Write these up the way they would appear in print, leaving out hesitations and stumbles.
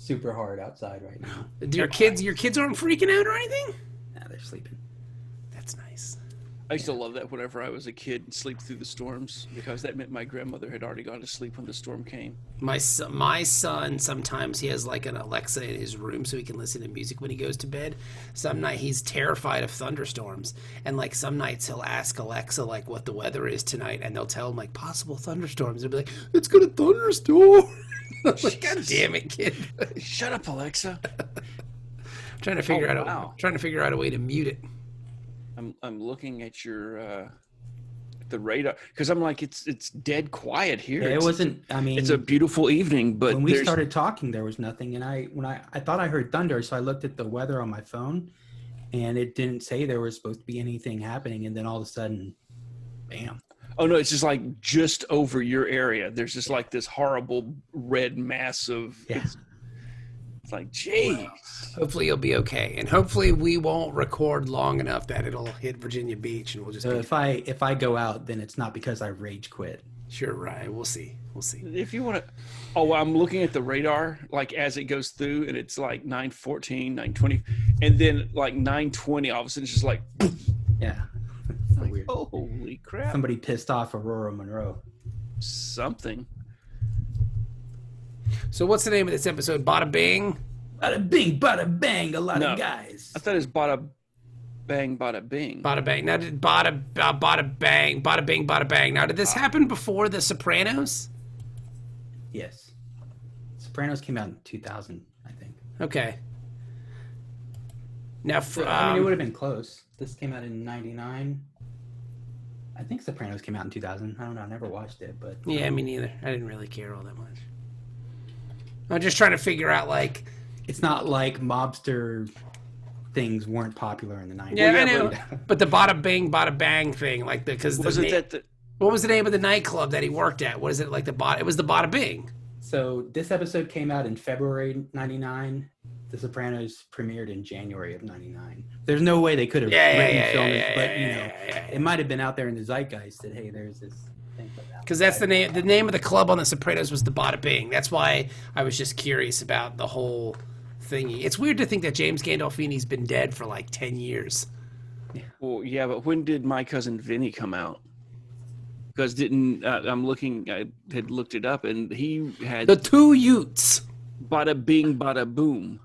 super hard outside right now. Your kids aren't freaking out or anything? Yeah, they're sleeping. That's nice. I used to love that whenever I was a kid and sleep through the storms because that meant my grandmother had already gone to sleep when the storm came. My son, sometimes he has like an Alexa in his room so he can listen to music when he goes to bed. Some night he's terrified of thunderstorms, and like some nights he'll ask Alexa like what the weather is tonight, and they'll tell him like possible thunderstorms. They'll be like, "It's gonna thunderstorm." I'm like, God damn it, kid! Shut up, Alexa. trying to figure out a way to mute it. I'm looking at your the radar because I'm like it's dead quiet here. Yeah, it wasn't. I mean, it's a beautiful evening, but when we started talking, there was nothing. And I thought I heard thunder, so I looked at the weather on my phone, and it didn't say there was supposed to be anything happening. And then all of a sudden, bam! Oh no, it's just like just over your area. There's just like this horrible red mass of. Yeah. It's like, geez. Hopefully you'll be okay, and hopefully we won't record long enough that it'll hit Virginia Beach, and we'll just. So if I go out, then it's not because I rage quit. Sure, right? We'll see. If you want to, I'm looking at the radar like as it goes through, and it's like 9:14, 9:20, and then like 9:20. All of a sudden, it's just like. Yeah. So like, weird. Holy crap! Somebody pissed off Aurora Monroe. Something. So what's the name of this episode? Bada Bing? Bada bing, bada bang, a lot of guys. I thought it was bada bang, bada bing. Bada Bang. Now did bada bang, bada bing, bada bang. Now did this happen before The Sopranos? Yes. Sopranos came out in 2000, I think. Okay. Now, I mean, it would have been close. This came out in 99. I think Sopranos came out in 2000. I don't know. I never watched it, but... Yeah, me neither. I didn't really care all that much. I'm just trying to figure out, like... It's not like mobster things weren't popular in the 90s. Yeah, I know. But the bada bing, bada bang thing, like because what was the name of the nightclub that he worked at? What is it like It was the Bada Bing. So this episode came out in February 99. The Sopranos premiered in January of 99. There's no way they could have written filmed it, but you know, it might have been out there in the zeitgeist that hey, there's this thing. Because that's the name. The name of the club on The Sopranos was the Bada Bing. That's why I was just curious about the whole thingy. It's weird to think that James Gandolfini's been dead for like 10 years. Yeah. Well, yeah, but when did My Cousin Vinny come out? Because I'm looking, I had looked it up, and he had The Two Utes. Bada Bing, Bada Boom.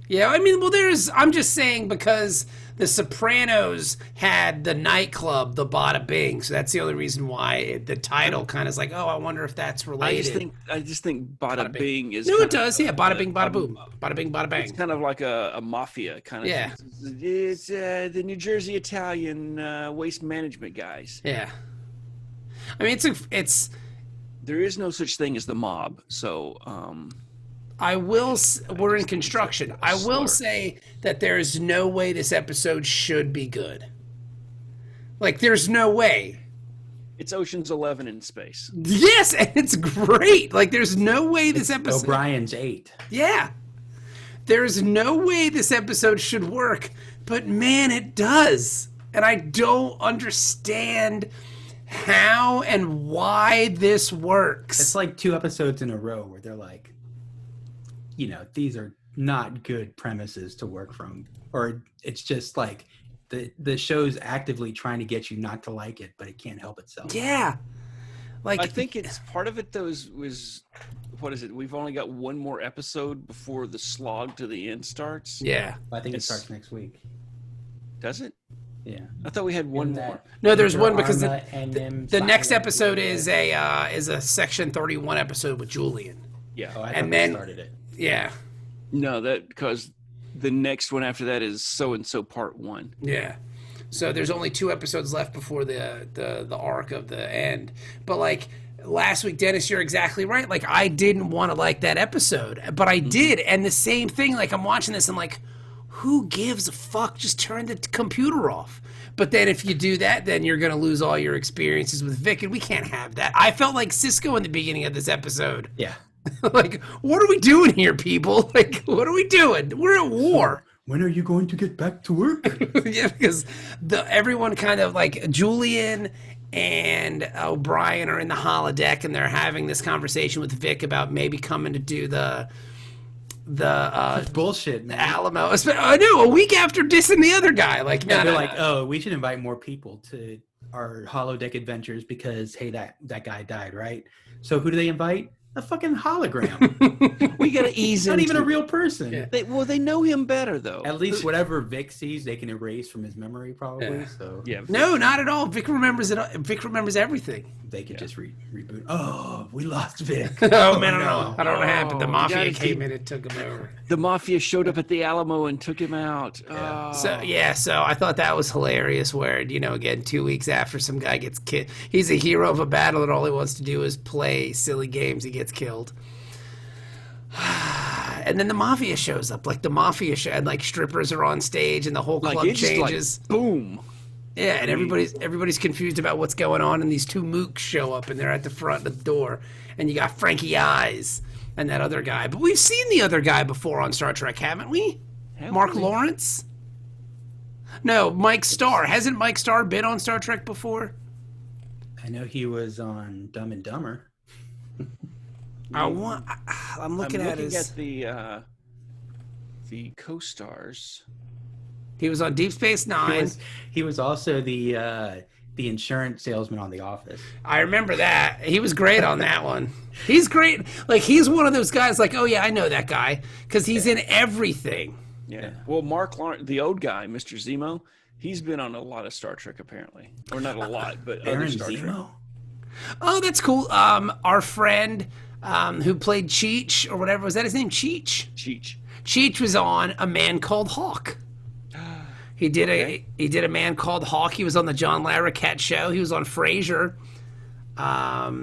Yeah, I mean, well, I'm just saying because The Sopranos had the nightclub, the Bada Bing, so that's the only reason why the title kind of is like, oh, I wonder if that's related. I just think Bada Bing is. No, it does. Yeah, Bada Bing, Bada Boom, Bada Bing, Bada Bang. It's kind of like a mafia kind of. Yeah. Thing. It's the New Jersey Italian waste management guys. Yeah. I mean, it's. There is no such thing as the mob, so. We're in construction. I will say that there is no way this episode should be good. Like, there's no way. It's Ocean's 11 in space. Yes, and it's great. Like, there's no way this episode... O'Brien's 8. Yeah. There's no way this episode should work, but man, it does. And I don't understand how and why this works. It's like 2 episodes in a row where they're like, you know, these are not good premises to work from, or it's just like the show's actively trying to get you not to like it, but it can't help itself. Yeah. Like, I think it's part of it though was what is it? We've only got one more episode before the slog to the end starts. Yeah. I think it starts next week. Does it? Yeah. I thought we had one more. No, there's one because the next episode is a Section 31 episode with Julian. Yeah. Oh, I and thought then they started it. Yeah. No, that because the next one after that is So and So Part 1. Yeah. So there's only 2 episodes left before the arc of the end. But like last week, Dennis, you're exactly right. Like I didn't want to like that episode, but I did. And the same thing, like I'm watching this and like, who gives a fuck? Just turn the computer off. But then if you do that, then you're going to lose all your experiences with Vic, and we can't have that. I felt like Cisco in the beginning of this episode. Yeah. Like, what are we doing here, people? Like, what are we doing? We're at war. So, when are you going to get back to work? Yeah, because everyone kind of like Julian and O'Brien are in the holodeck, and they're having this conversation with Vic about maybe coming to do the That's bullshit, man. Alamo. I know, a week after dissing the other guy. Like, yeah, they're like, oh, we should invite more people to our holodeck adventures because hey, that guy died, right? So who do they invite? A fucking hologram. We gotta ease Not into even a real person. Yeah. They know him better though. At least whatever Vic sees, they can erase from his memory, probably. Yeah. So Yeah. no, not at all. Vic remembers it. Vic remembers everything. they could just reboot. Oh, we lost Vic. Oh, man, no. I don't know what happened. The Oh, mafia you gotta came keep- in and took him over. The mafia showed up at the Alamo and took him out. Yeah. Oh. So I thought that was hilarious. Where again, 2 weeks after some guy gets killed, he's a hero of a battle, and all he wants to do is play silly games. He gets killed. And then the mafia shows up, like the mafia and like strippers are on stage, and the whole club it's just changes. like, boom. Yeah, and everybody's confused about what's going on, and these two mooks show up, and they're at the front of the door, and you got Frankie Eyes and that other guy. But we've seen the other guy before on Star Trek, haven't we? Mark Lawrence? No, Mike Starr. Hasn't Mike Starr been on Star Trek before? I know he was on Dumb and Dumber. I'm looking at the co-stars. He was on Deep Space Nine. He was also the insurance salesman on The Office. I remember that. He was great on that one. He's great. Like, he's one of those guys like, oh, yeah, I know that guy. Because he's in everything. Yeah. Well, Mark Lawrence, the old guy, Mr. Zemo, he's been on a lot of Star Trek apparently, or not a lot, but other Baron Star Trek. Zemo? Oh, that's cool. Our friend who played Cheech, or whatever, was that his name? Cheech? Cheech. Cheech was on A Man Called Hawk. He did a Man Called Hawk. He was on the John Larroquette show. He was on Frasier.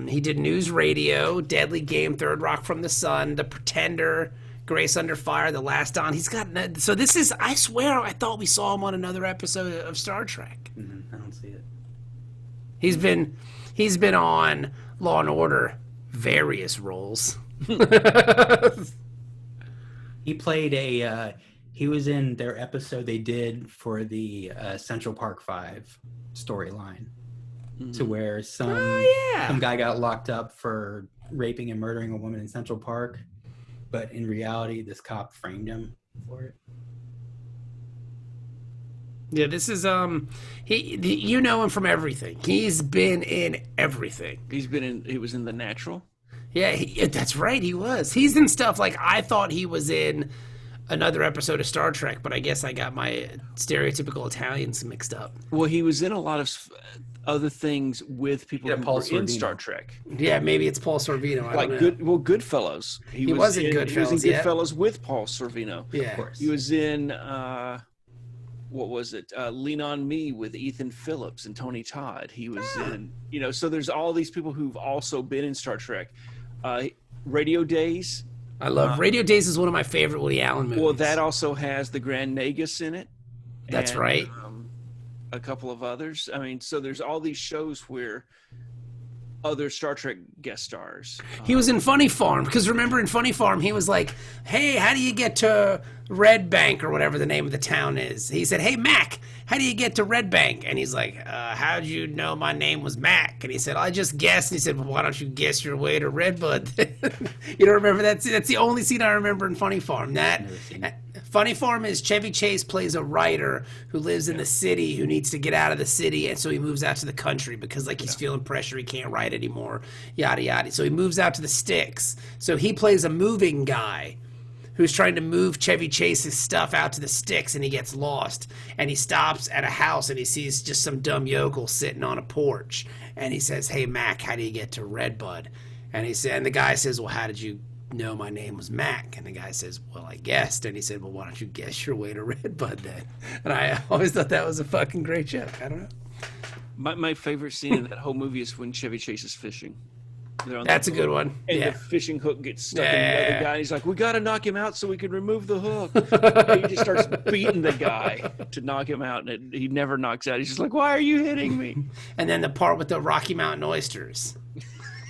He did News Radio, Deadly Game, Third Rock from the Sun, The Pretender, Grace Under Fire, The Last Dawn. He's got so this is. I swear, I thought we saw him on another episode of Star Trek. I don't see it. He's been on Law and Order, various roles. He played he was in their episode they did for the Central Park 5 storyline, to where some guy got locked up for raping and murdering a woman in Central Park, but in reality, this cop framed him for it. Yeah, this is you know him from everything. He's been in everything. He was in The Natural. Yeah, that's right. He was. He's in stuff like I thought he was in another episode of Star Trek, but I guess I got my stereotypical Italians mixed up. Well, he was in a lot of other things with people who Paul were in Sorvino. Star Trek. Yeah, maybe it's Paul Sorvino. I Like don't know. Goodfellas. He was in Goodfellas, He was in yeah. Goodfellas with Paul Sorvino. Yeah. Of course. He was in what was it? Lean on Me with Ethan Phillips and Tony Todd. He was in, so there's all these people who've also been in Star Trek. Radio Days. I love Radio Days is one of my favorite Woody Allen movies. Well, that also has the Grand Nagus in it. That's right. A couple of others. I mean, so there's all these shows where other Star Trek guest stars. He was in Funny Farm, because remember in Funny Farm, he was like, hey, how do you get to Red Bank, or whatever the name of the town is? He said, hey, Mac, how do you get to Red Bank? And he's like, how'd you know my name was Mac? And he said, I just guessed. And he said, well, why don't you guess your way to Redbud? You don't remember that scene? That's the only scene I remember in Funny Farm. Funny Farm is Chevy Chase plays a writer who lives in the city, who needs to get out of the city, and so he moves out to the country because he's feeling pressure, he can't write anymore, yada yada. So he moves out to the sticks. So he plays a moving guy who's trying to move Chevy Chase's stuff out to the sticks, and he gets lost. And he stops at a house and he sees just some dumb yokel sitting on a porch. And he says, hey, Mac, how do you get to Redbud? And the guy says, well, how did you know my name was Mac? And the guy says, well, I guessed. And he said, well, why don't you guess your way to Redbud then? And I always thought that was a fucking great joke. I don't know. My favorite scene in that whole movie is when Chevy Chase is fishing. That's a good one. And Yeah. the fishing hook gets stuck in the other guy. He's like, we got to knock him out so we can remove the hook. And he just starts beating the guy to knock him out, and he never knocks out. He's just like, why are you hitting me? And then the part with the Rocky Mountain oysters,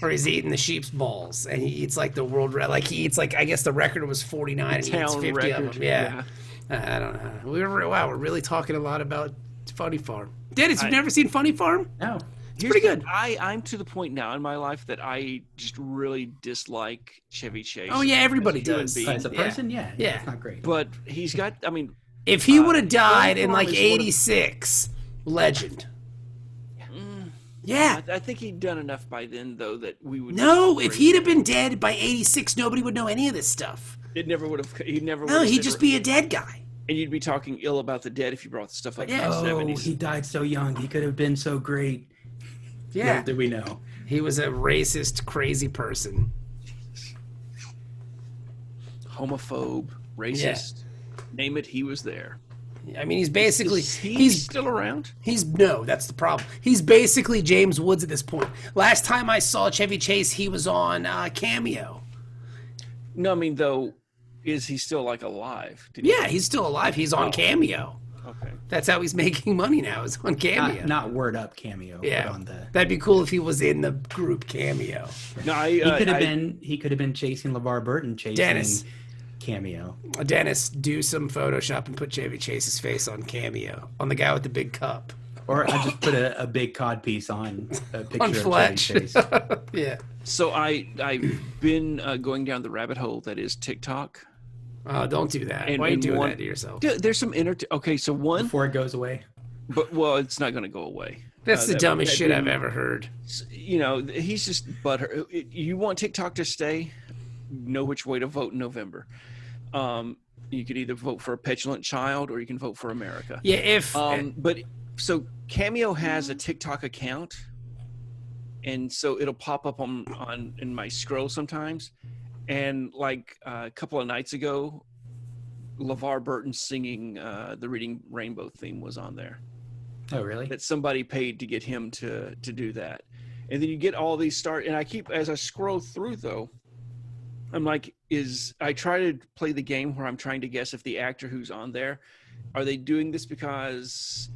where he's eating the sheep's balls, and he eats like the world he eats like, I guess the record was 49, and he eats 50 record. of them. Yeah. I don't know. We're really talking a lot about Funny Farm. Dennis, you've never seen Funny Farm? No. pretty good. I'm to the point now in my life that I just really dislike Chevy Chase. Oh yeah, everybody as a human does. being. As a person, yeah, it's not great. But he's got. I mean, If he would have died in Funny like Farm is one of- '86, legend. Yeah. I think he'd done enough by then, though, that we would. No, if he'd have been dead by '86, nobody would know any of this stuff. It never would have. He never. No, would have he'd said- just be a dead guy. And you'd be talking ill about the dead if you brought the stuff up Yeah. in the Oh, 70s. he died so young. He could have been so great. Yeah. Little did we know. He was a racist, crazy person. Homophobe, racist, name it. He was there. I mean, he's basically He's still around. No, that's the problem. He's basically James Woods at this point. Last time I saw Chevy Chase, he was on Cameo. No, I mean though, is he still like alive? Yeah, he's still alive. He's on Cameo. Okay. That's how he's making money now. Is on Cameo. Not Word Up Cameo. Yeah, But on the. that'd be cool if he was in the group Cameo. No, He could have been. He could have been chasing LeVar Burton, chasing Dennis. Cameo. Dennis, do some Photoshop and put Chevy Chase's face on Cameo on the guy with the big cup. Or I just put a big cod piece on a picture On of Fletch. Chevy Chase. Yeah. So I've been going down the rabbit hole that is TikTok. Don't do that. And- Why are you and doing one- that to yourself? Dude, there's some okay. So one, Before it goes away. but well, it's not going to go away. That's the That- dumbest that shit I've dude- ever heard. You know, he's just butthurt. You want TikTok to stay? Know which way to vote in November. You could either vote for a petulant child or you can vote for America. Yeah, if But so Cameo has a TikTok account, and so it'll pop up on in my scroll sometimes. And like a couple of nights ago, LeVar Burton singing the Reading Rainbow theme was on there. Oh, really? That somebody paid to get him to do that. And then you get all these and I keep, as I scroll through though, I'm like, I try to play the game where I'm trying to guess if the actor who's on there, are they doing this because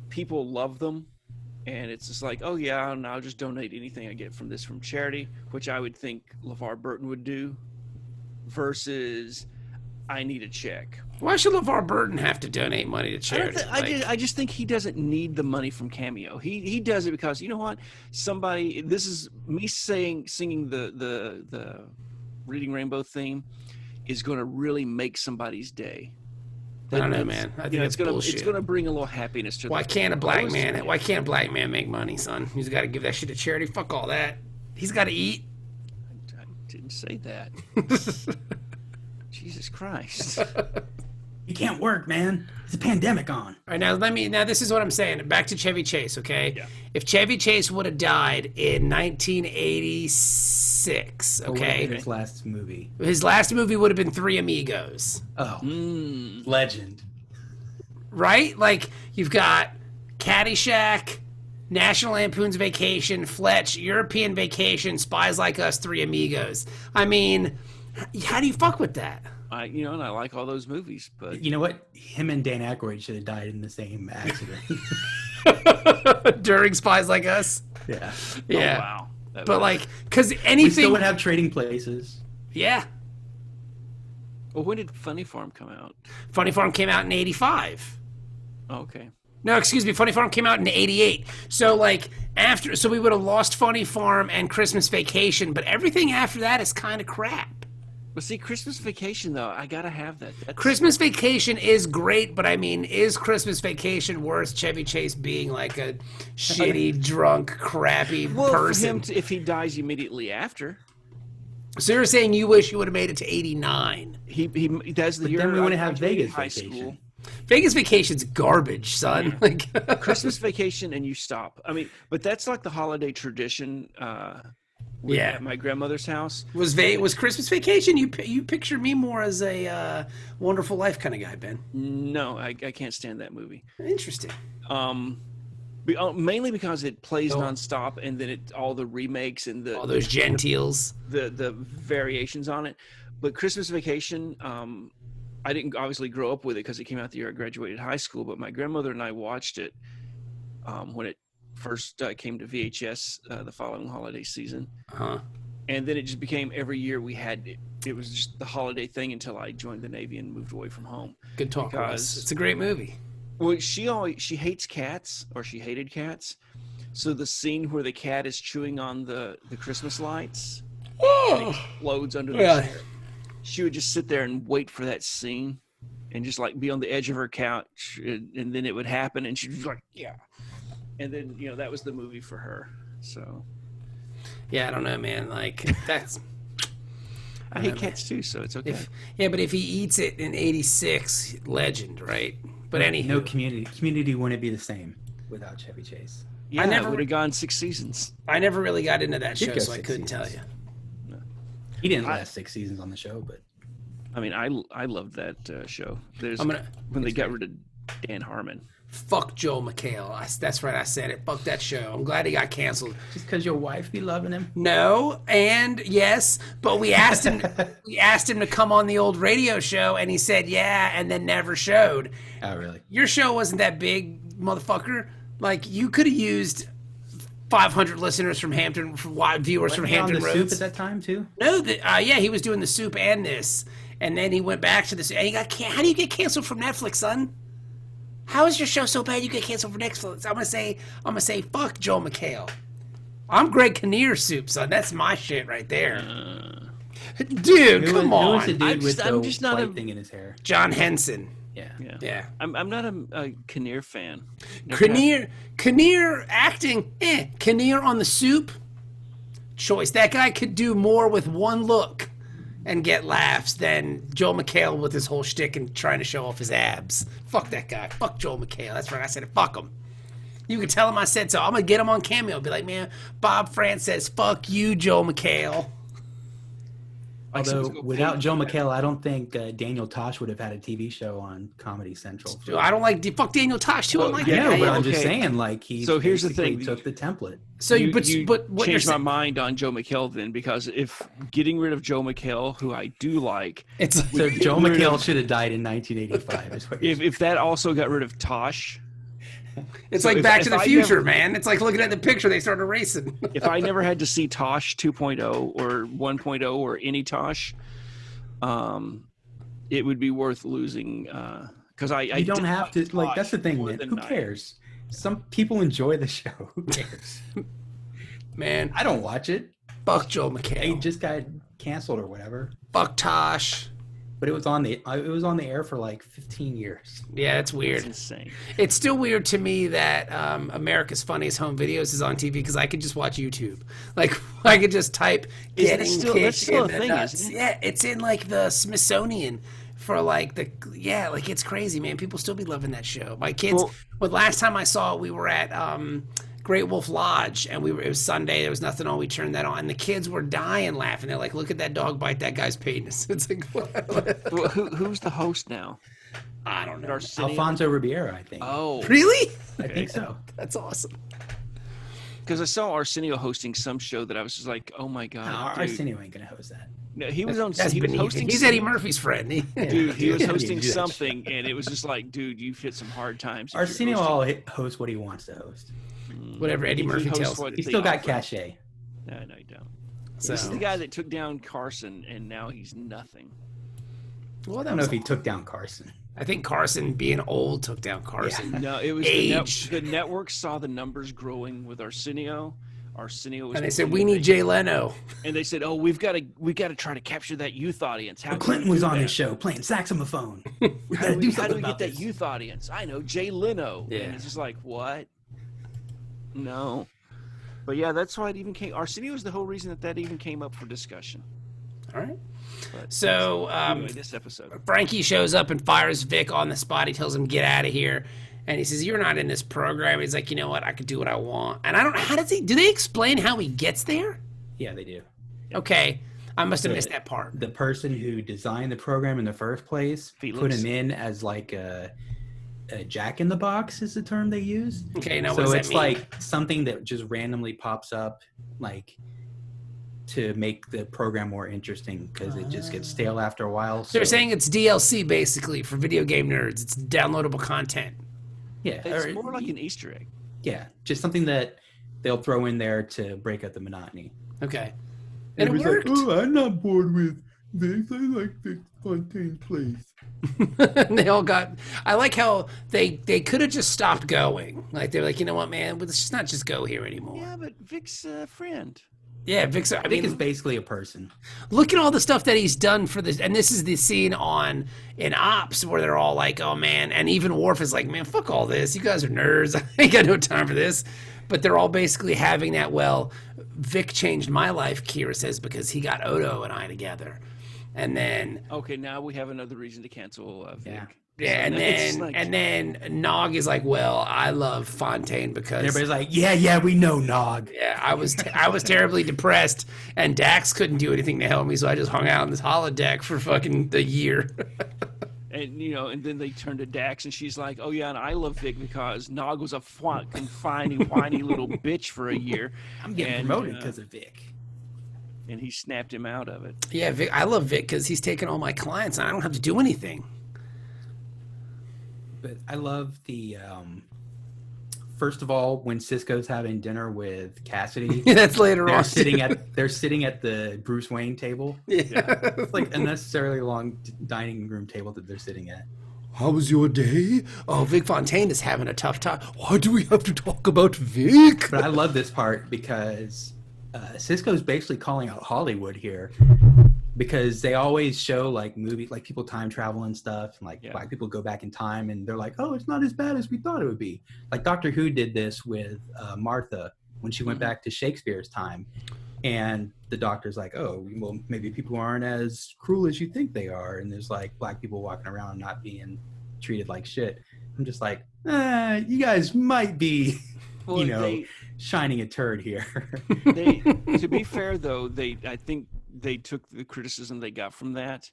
people love them? And it's just like, oh yeah, and I'll just donate anything I get from this from charity, which I would think LeVar Burton would do, versus I need a check. why should LeVar Burton have to donate money to charity? I just think he doesn't need the money from Cameo. He does it because, you know what? This is me singing the Reading Rainbow theme is going to really make somebody's day. I don't know, man. I think that's bullshit. It's going to bring a little happiness to Why can't a black man make money, son? He's got to give that shit to charity. Fuck all that. He's got to eat. I didn't say that. Jesus Christ. You can't work, man. There's a pandemic on. All right, now this is what I'm saying. Back to Chevy Chase, okay? Yeah. If Chevy Chase would have died in 1986, What would have okay? been his last movie? His last movie would have been Three Amigos, Oh, legend. right? Like, you've got Caddyshack, National Lampoon's Vacation, Fletch, European Vacation, Spies Like Us, Three Amigos. I mean, how do you fuck with that? And I like all those movies, but You know what? Him and Dan Aykroyd should have died in the same accident. During Spies Like Us? Yeah. Yeah. oh, wow. But, like, because We still anything... would have Trading Places. Yeah. Well, when did Funny Farm come out? Funny Farm came out in 85. Oh, okay. No, excuse me. Funny Farm came out in 88. So, like, so we would have lost Funny Farm and Christmas Vacation, but everything after that is kind of crap. But see, Christmas Vacation, though, I got to have that. Christmas Vacation is great, but I mean, is Christmas Vacation worth Chevy Chase being like a shitty, drunk, crappy person? For him if he dies immediately after. So you're saying you wish you would have made it to 89? That's the But year then we I wouldn't have graduated Vegas high Vacation. school. Vegas Vacation's garbage, son. Like Christmas Vacation, and you stop. I mean, but that's like the holiday tradition. Yeah. At my grandmother's house. was Christmas Vacation? You picture me more as a Wonderful Life kind of guy, Ben. No, I can't stand that movie. Interesting. Mainly because it plays nonstop, and then all the remakes and All those gentiles. the variations on it. But Christmas Vacation, I didn't obviously grow up with it because it came out the year I graduated high school. But my grandmother and I watched it when it first came to VHS the following holiday season. Uh-huh. And then it just became every year we had it. It was just the holiday thing until I joined the Navy and moved away from home. Good talk, Russ. It's a great movie. Well, she hates cats, or she hated cats. So the scene where the cat is chewing on the Christmas lights and Oh, explodes under the yeah. chair. She would just sit there and wait for that scene and just like be on the edge of her couch, and then it would happen and she'd be like, yeah. And then, that was the movie for her. So Yeah, I don't know, man. Like, that's... I hate cats too, so it's okay. But if he eats it in 86, legend, right? But No Community. Community wouldn't be the same without Chevy Chase. Yeah, I never it would have gone 6 seasons. I never really got into that Did show, go so I 6 couldn't seasons. tell you. He didn't last 6 seasons on the show, but I mean, I loved that show. I'm When they got rid of Dan Harmon. Fuck Joel McHale. That's right, I said it. Fuck that show. I'm glad he got canceled. just because your wife be loving him. No, and yes, but we asked him to come on the old radio show, and he said yeah, and then never showed. Oh, really? Your show wasn't that big, motherfucker. Like, you could have used 500 listeners from Hampton, viewers from Wasn't he on Hampton the Soup Roads. at that time too? No, he was doing the Soup and this, and then he went back to this. And he got how do you get canceled from Netflix, son? How is your show so bad you get canceled from Netflix? I'm gonna say fuck Joel McHale. I'm Greg Kinnear Soup, son. That's my shit right there. Dude, come Who was on. the dude with I'm the just not white a- thing in his hair? John Henson. Yeah. Yeah. I'm not a Kinnear fan. Never have. Kinnear acting, Kinnear on the Soup, choice. That guy could do more with one look and get laughs than Joel McHale with his whole shtick and trying to show off his abs. Fuck that guy. Fuck Joel McHale. That's right. I said it. Fuck him. You can tell him I said so. I'm going to get him on Cameo. Be like, man, Bob France says, fuck you, Joel McHale. Although without Joe McHale, I don't think Daniel Tosh would have had a TV show on Comedy Central. Dude, I don't like, fuck Daniel Tosh too. I don't like Yeah, that guy. but I'm just okay. saying, like, he So here's the basically thing. took the template. So you but what you're changed my saying, mind on Joe McHale then, because if getting rid of Joe McHale, who I do like, it's So Joe McHale should have died in 1985. Is what you're if that also got rid of Tosh, it's so like if- Back if to the I Future, never- man. It's like looking at the picture, they started racing. if I never had to see Tosh 2.0 or 1.0 or any Tosh, it would be worth losing. Because I You don't did have to, like, that's the thing, more man. than Who I- cares? Some people enjoy the show. Who cares? Man, I don't watch it. fuck Joel It McHale. just got canceled or whatever. Fuck Tosh. But it was on the air for like 15 years. Yeah, that's weird. It's insane. It's still weird to me that America's Funniest Home Videos is on TV because I could just watch YouTube. Like, I could just type Is that getting still- kicked that's still in a the thing, nuts. isn't it? Yeah, it's in like the Smithsonian for like like it's crazy, man. People still be loving that show. My kids, Well- last time I saw it, we were at Great Wolf Lodge, and it was Sunday. There was nothing on. We turned that on, and the kids were dying laughing. They're like, "Look at that dog bite that guy's penis." It's like, what? Well, who's the host now? I don't know. Arsenio? Alfonso Ribeiro, I think. Oh, Really? I think so. That's awesome. because I saw Arsenio hosting some show that I was just like, oh my No, god, dude. Arsenio ain't gonna host that. No, he was on. That's He was beneath hosting. him. He's some- Eddie Murphy's friend. Dude, he was Yeah, hosting you do that something, and it was just like, dude, you've hit some hard times. if you're Arsenio hosting. will host what he wants to host. Whatever Eddie He Murphy hosts tells. what He's they still got offer. cachet. No, you don't. So, This is the guy that took down Carson, and now he's nothing. well, I that don't know was, if he took down Carson. I think Carson, being old, took down Carson. No, it was Age. the network saw the numbers growing with Arsenio. Arsenio was, And they said, "We need Jay Leno." and they said, "Oh, we got to try to capture that youth audience." How Well, can Clinton we was do on that? his show playing saxophone. We How gotta do do we, something get about that this. youth audience? I know Jay Leno. Yeah. And it's just like, what? No. But yeah, that's why it even came. Arsenio was the whole reason that even came up for discussion. All right. But So anyway, this episode. Frankie shows up and fires Vic on the spot. He tells him, "Get out of here." And he says, "You're not in this program." He's like, "You know what? I could do what I want." And I don't. How does he? Do they explain how he gets there? Yeah, they do. Okay, I must have missed that part. The person who designed the program in the first place put Felix. him in as like a jack in the box is the term they use. Okay, now what So does that it's mean? like something that just randomly pops up, like to make the program more interesting because it just gets stale after a while. They're so- saying it's DLC basically for video game nerds. It's downloadable content. yeah, It's or- more like an Easter egg. yeah, just something that they'll throw in there to break up the monotony. Okay, and it Everybody's worked. like, "Oh, I'm not bored with Vic, I like Vic Fontaine's place. And they all got. I like how they could have just stopped going. Like they're like, you know what, man, let's just not just go here anymore. Yeah, but Vic's a friend. Yeah, Vic's. I Vic mean, is basically a person. look at all the stuff that he's done for this. And this is the scene in Ops where they're all like, oh man, and even Worf is like, man, fuck all this. You guys are nerds. I ain't got no time for this. But they're all basically having that. Well, Vic changed my life, Kira says, because he got Odo and I together. And then Okay, now we have another reason to cancel Vic. Yeah. yeah, and then Nog is like, well, I love Fontaine because Everybody's like, yeah, we know Nog. yeah, I was terribly depressed, and Dax couldn't do anything to help me, so I just hung out on this holodeck for fucking the year. And and then they turn to Dax, and she's like, "Oh yeah, and I love Vic because Nog was a fucking whiny little bitch for a year. I'm getting promoted because of Vic. And he snapped him out of it." Yeah, Vic, I love Vic because he's taking all my clients, and I don't have to do anything. But I love the first of all, when Cisco's having dinner with Cassidy, That's later they're on. sitting at the Bruce Wayne table. Yeah. It's like a necessarily long dining room table that they're sitting at. How was your day? Oh, Vic Fontaine is having a tough time. Why do we have to talk about Vic? But I love this part because Cisco's basically calling out Hollywood here, because they always show like movies, like people time travel and stuff, and like black people go back in time, and they're like, oh, it's not as bad as we thought it would be. Like Doctor Who did this with Martha when she went back to Shakespeare's time, and the doctor's like, oh, well, maybe people aren't as cruel as you think they are, and there's like black people walking around not being treated like shit. I'm just like, you guys might be, Well, shining a turd here. To be fair though, I think they took the criticism they got from that,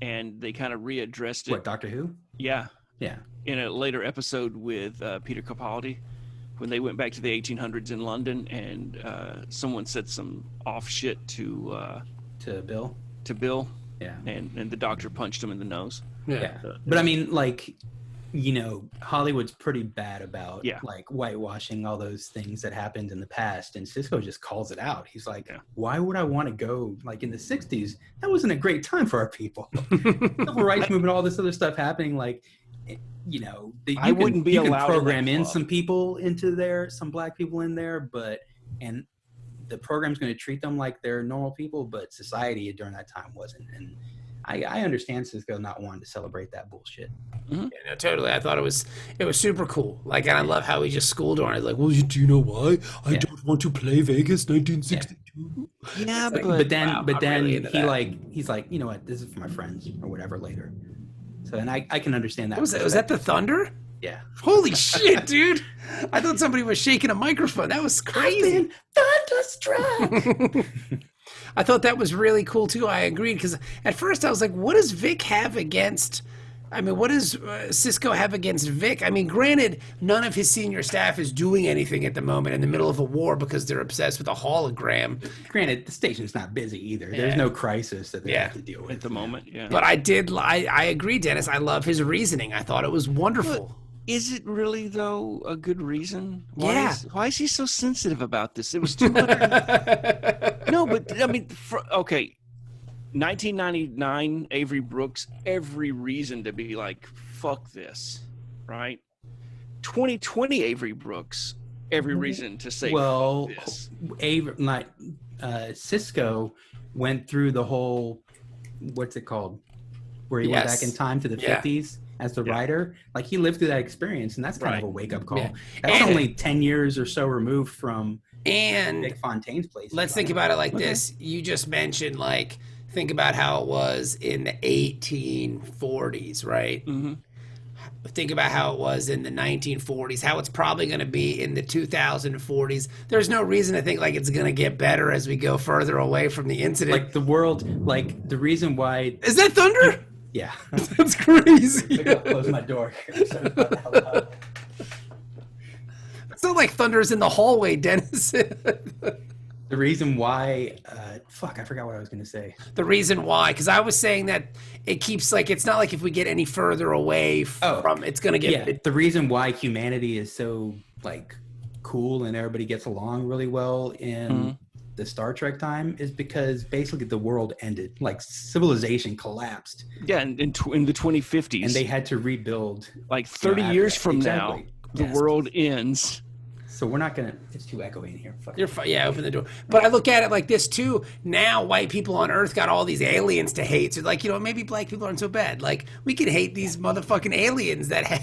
and they kind of readdressed it. What, Doctor Who? Yeah, Yeah. in a later episode with Peter Capaldi, when they went back to the 1800s in London, and someone said some off shit to Bill. Bill, Yeah. and the doctor punched him in the nose. Yeah. But I mean, like, Hollywood's pretty bad about like whitewashing all those things that happened in the past, and Cisco just calls it out. He's like, why would I want to go, like, in the 60s? That wasn't a great time for our people. Civil rights movement, all this other stuff happening, like, I wouldn't be allowed to program in some people into there, some black people in there, and the program's going to treat them like they're normal people, but society during that time wasn't. And I understand Cisco not wanting to celebrate that bullshit. Yeah, no, totally. I thought it was super cool. Like, and I love how he just schooled her. He's like, well, do you know why? I don't want to play Vegas 1962. Yeah, But then really he's like, you know what? This is for my friends or whatever later. So, and I can understand that. Was that the thunder? Yeah. Holy shit, dude! I thought somebody was shaking a microphone. That was crazy. Thunderstruck. I thought that was really cool too. I agreed, because at first I was like, what does Vic have against? I mean, what does Cisco have against Vic? I mean, granted, none of his senior staff is doing anything at the moment in the middle of a war because they're obsessed with a hologram. Granted, the station's not busy either. There's no crisis that they have to deal with at the moment. Yeah. But I agree, Dennis. I love his reasoning. I thought it was wonderful. Is it really, though, a good reason? Yeah. Why is he so sensitive about this? It was 200. No, but I mean, okay. 1999, Avery Brooks, every reason to be like, fuck this, right? 2020, Avery Brooks, every reason to say, fuck this. Cisco went through the whole, what's it called? Where he went back in time to the 50s as the writer. Like, he lived through that experience, and that's kind of a wake-up call. Yeah. That's only 10 years or so removed from Vic Fontaine's place. Let's think about it like this. You just mentioned, like, think about how it was in the 1840s, right? Mm-hmm. Think about how it was in the 1940s, how it's probably going to be in the 2040s. There's no reason to think like it's going to get better as we go further away from the incident. Like the world, like the reason why... Is that thunder? Yeah. That's crazy. I gotta close my door. Sorry about that loud. It's not like thunder's in the hallway, Dennis. The reason why, I forgot what I was going to say. The reason why, because I was saying that it keeps, like, it's not like if we get any further away from, it's going to get... Yeah, the reason why humanity is so, like, cool and everybody gets along really well in the Star Trek time is because basically the world ended, like civilization collapsed. Yeah, in the 2050s, and they had to rebuild. Like 30 years from exactly. now, the world ends. So we're not gonna. It's too echoey in here. Yeah, open the door. But I look at it like this too. Now, white people on Earth got all these aliens to hate. So, like, maybe black people aren't so bad. Like, we could hate these motherfucking aliens that,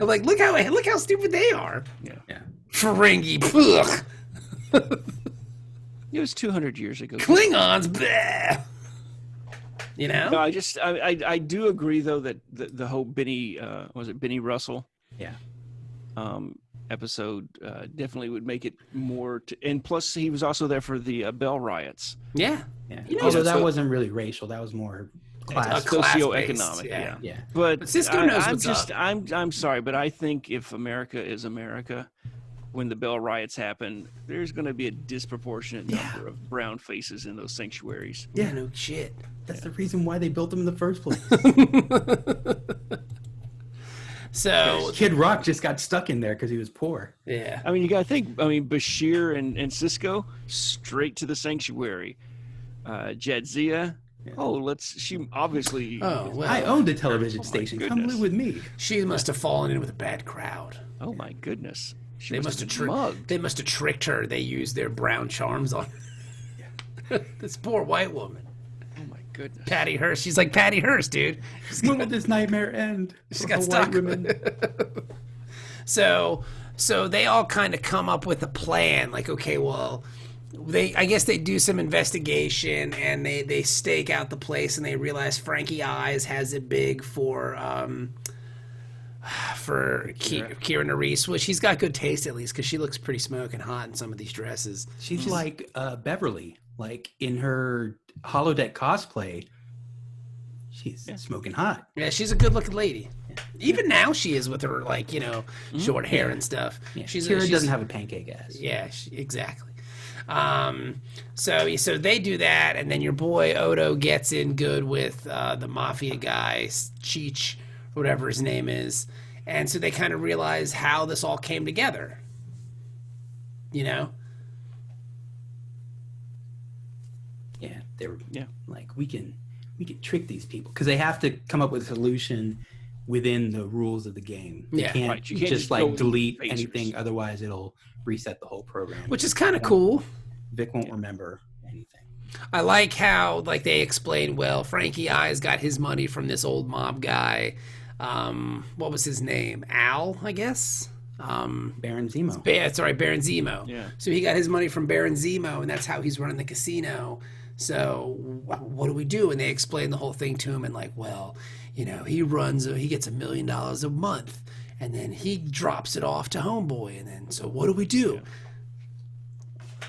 like, look how stupid they are. Yeah. Ferengi, ugh. It was 200 years ago. Klingons, bleh. No, I do agree though that the whole Benny Benny Russell? Yeah. Episode definitely would make it more and plus he was also there for the Bell riots. Yeah. Although that wasn't really racial, that was more socioeconomic. Yeah. But Cisco knows what's up. I'm sorry, but I think if America is America, when the Bell riots happen, there's going to be a disproportionate number of brown faces in those sanctuaries. Yeah, no shit. That's the reason why they built them in the first place. So Kid Rock just got stuck in there because he was poor. Yeah. I mean, you got to think. I mean, Bashir and Cisco straight to the sanctuary. Jadzia. Yeah. She obviously. Oh, well. I owned a television station. Come live with me. She must have fallen in with a bad crowd. Oh my goodness. They must have tricked her. They used their brown charms on her. This poor white woman. Oh my goodness. Patty Hearst. She's like Patty Hearst, dude. When will this nightmare end? She's got stuck. So they all kind of come up with a plan. Like, okay, well, I guess they do some investigation and they stake out the place and they realize Frankie Eyes has it big for Kira Nerys. Well, she's got good taste at least because she looks pretty smoking hot in some of these dresses. She's like Beverly, like in her holodeck cosplay. She's smoking hot. Yeah, she's a good-looking lady. Yeah. Even now, she is with her short hair and stuff. Yeah. Kira doesn't have a pancake ass. Yeah, exactly. So they do that, and then your boy Odo gets in good with the mafia guy, Cheech, whatever his name is, and so they kind of realize how this all came together. Yeah, they were like, we can trick these people because they have to come up with a solution within the rules of the game. They can't just like delete anything, otherwise it'll reset the whole program. Which is kind of cool. Vic won't remember anything. I like how they explain, well, Frankie Eyes got his money from this old mob guy. What was his name? Al, I guess. Baron Zemo. Baron Zemo. Yeah. So he got his money from Baron Zemo, and that's how he's running the casino. So what do we do? And they explain the whole thing to him, and like, well, he gets $1 million a month, and then he drops it off to Homeboy, and then so what do we do? Yeah.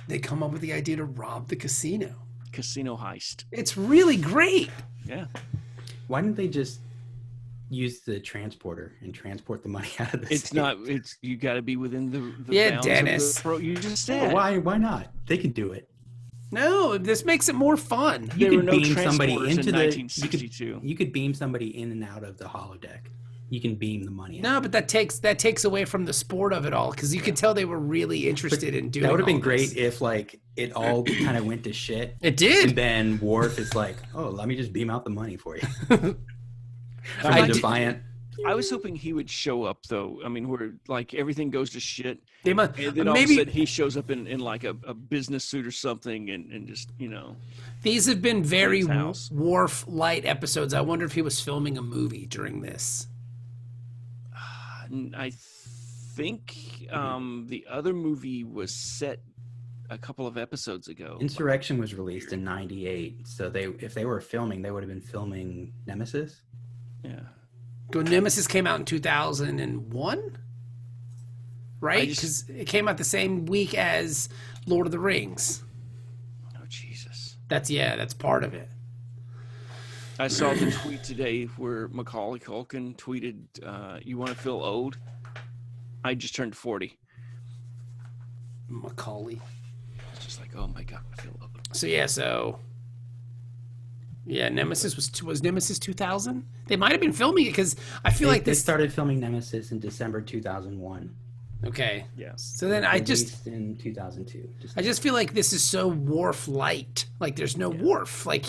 They come up with the idea to rob the casino. Casino heist. It's really great. Yeah. Why didn't they just use the transporter and transport the money out of the safe? You got to be within the bounds Dennis. of you just said. Why not? They can do it. No, this makes it more fun. There were no transporters in 1962. You could beam somebody in and out of the holodeck. You can beam the money out. No, but that takes away from the sport of it all because you could tell they were really interested in doing. That would have been this. great if like it all kind of went to shit. It did. And then Worf is like, "Oh, let me just beam out the money for you." Defiant. I was hoping he would show up though. I mean, where like everything goes to shit. They must. And then all of a sudden he shows up in like a business suit or something and just These have been very Worf light episodes. I wonder if he was filming a movie during this. I think the other movie was set a couple of episodes ago. Insurrection was released in '98, so if they were filming, they would have been filming Nemesis. Yeah. Nemesis came out in 2001, right? Because it came out the same week as Lord of the Rings. Oh Jesus! That's part of it. I saw the tweet today where Macaulay Culkin tweeted, "You want to feel old? I just turned 40." Macaulay. It's just like, oh my god, I feel old. Nemesis was Nemesis 2000. They might have been filming it because I feel like they started filming Nemesis in December 2001. Okay. Yeah. So then I just Released in 2002. I just feel like this is so Worf light. Like there's no Worf. Like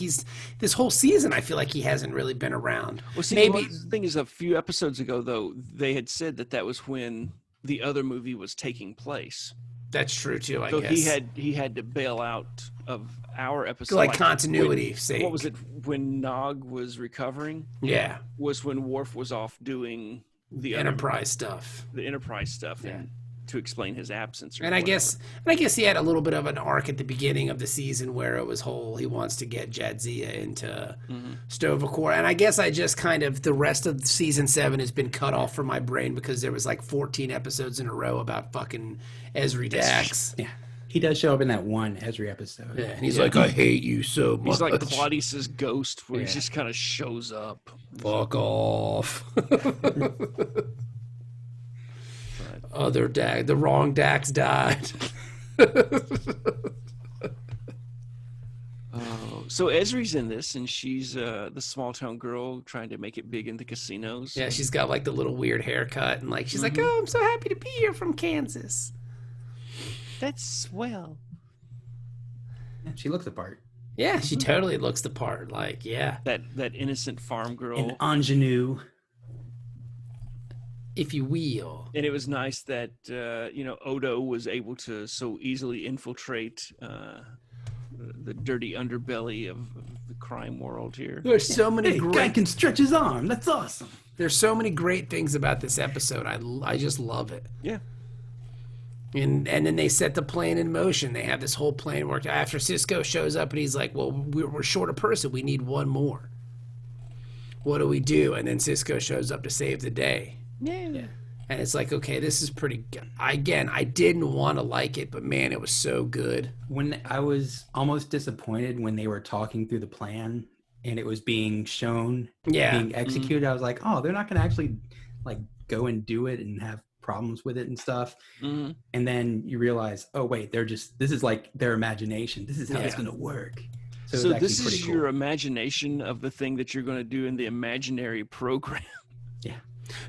this whole season I feel like he hasn't really been around. Well, see, Maybe the thing is, a few episodes ago, though, they had said that was when the other movie was taking place. that's true too, I So guess. he had to bail out of our episode, Like continuity sake. What was it when Nog was recovering? Yeah. Was when Worf was off doing the Enterprise stuff. the Enterprise stuff, and to explain his absence. And I guess he had a little bit of an arc at the beginning of the season where it was he wants to get Jadzia into Sto-vo-kor. And I guess I just kind of, the rest of season 7 has been cut off from my brain because there was like 14 episodes in a row about fucking Ezri Dax. Yeah. He does show up in that one Ezri episode. Yeah, and he's like, I hate you so much. he's like Claudius's ghost, where he just kind of shows up. Fuck off. The wrong Dax died. So Ezri's in this, and she's the small town girl trying to make it big in the casinos. Yeah, she's got like the little weird haircut, and like she's like, oh, I'm so happy to be here from Kansas. That's swell. Yeah, she looks the part. Yeah, she totally looks the part. Like, yeah. That innocent farm girl. An ingenue. If you will. And it was nice that Odo was able to so easily infiltrate the dirty underbelly of the crime world here. There's so many Guy can stretch his arm. That's awesome. There's so many great things about this episode. I just love it. Yeah. And then they set the plan in motion. They have this whole plan worked. After Cisco shows up and he's like, well, we're short a person. We need one more. What do we do? And then Cisco shows up to save the day. Yeah. And it's like, okay, this is pretty good. Again, I didn't want to like it, but man, it was so good. When I was almost disappointed when they were talking through the plan and it was being shown, being executed, I was like, oh, they're not going to actually like go and do it and have problems with it and stuff. And then you realize, oh wait, this is like their imagination. This is how it's going to work. So this is cool. Your imagination of the thing that you're going to do in the imaginary program. Yeah.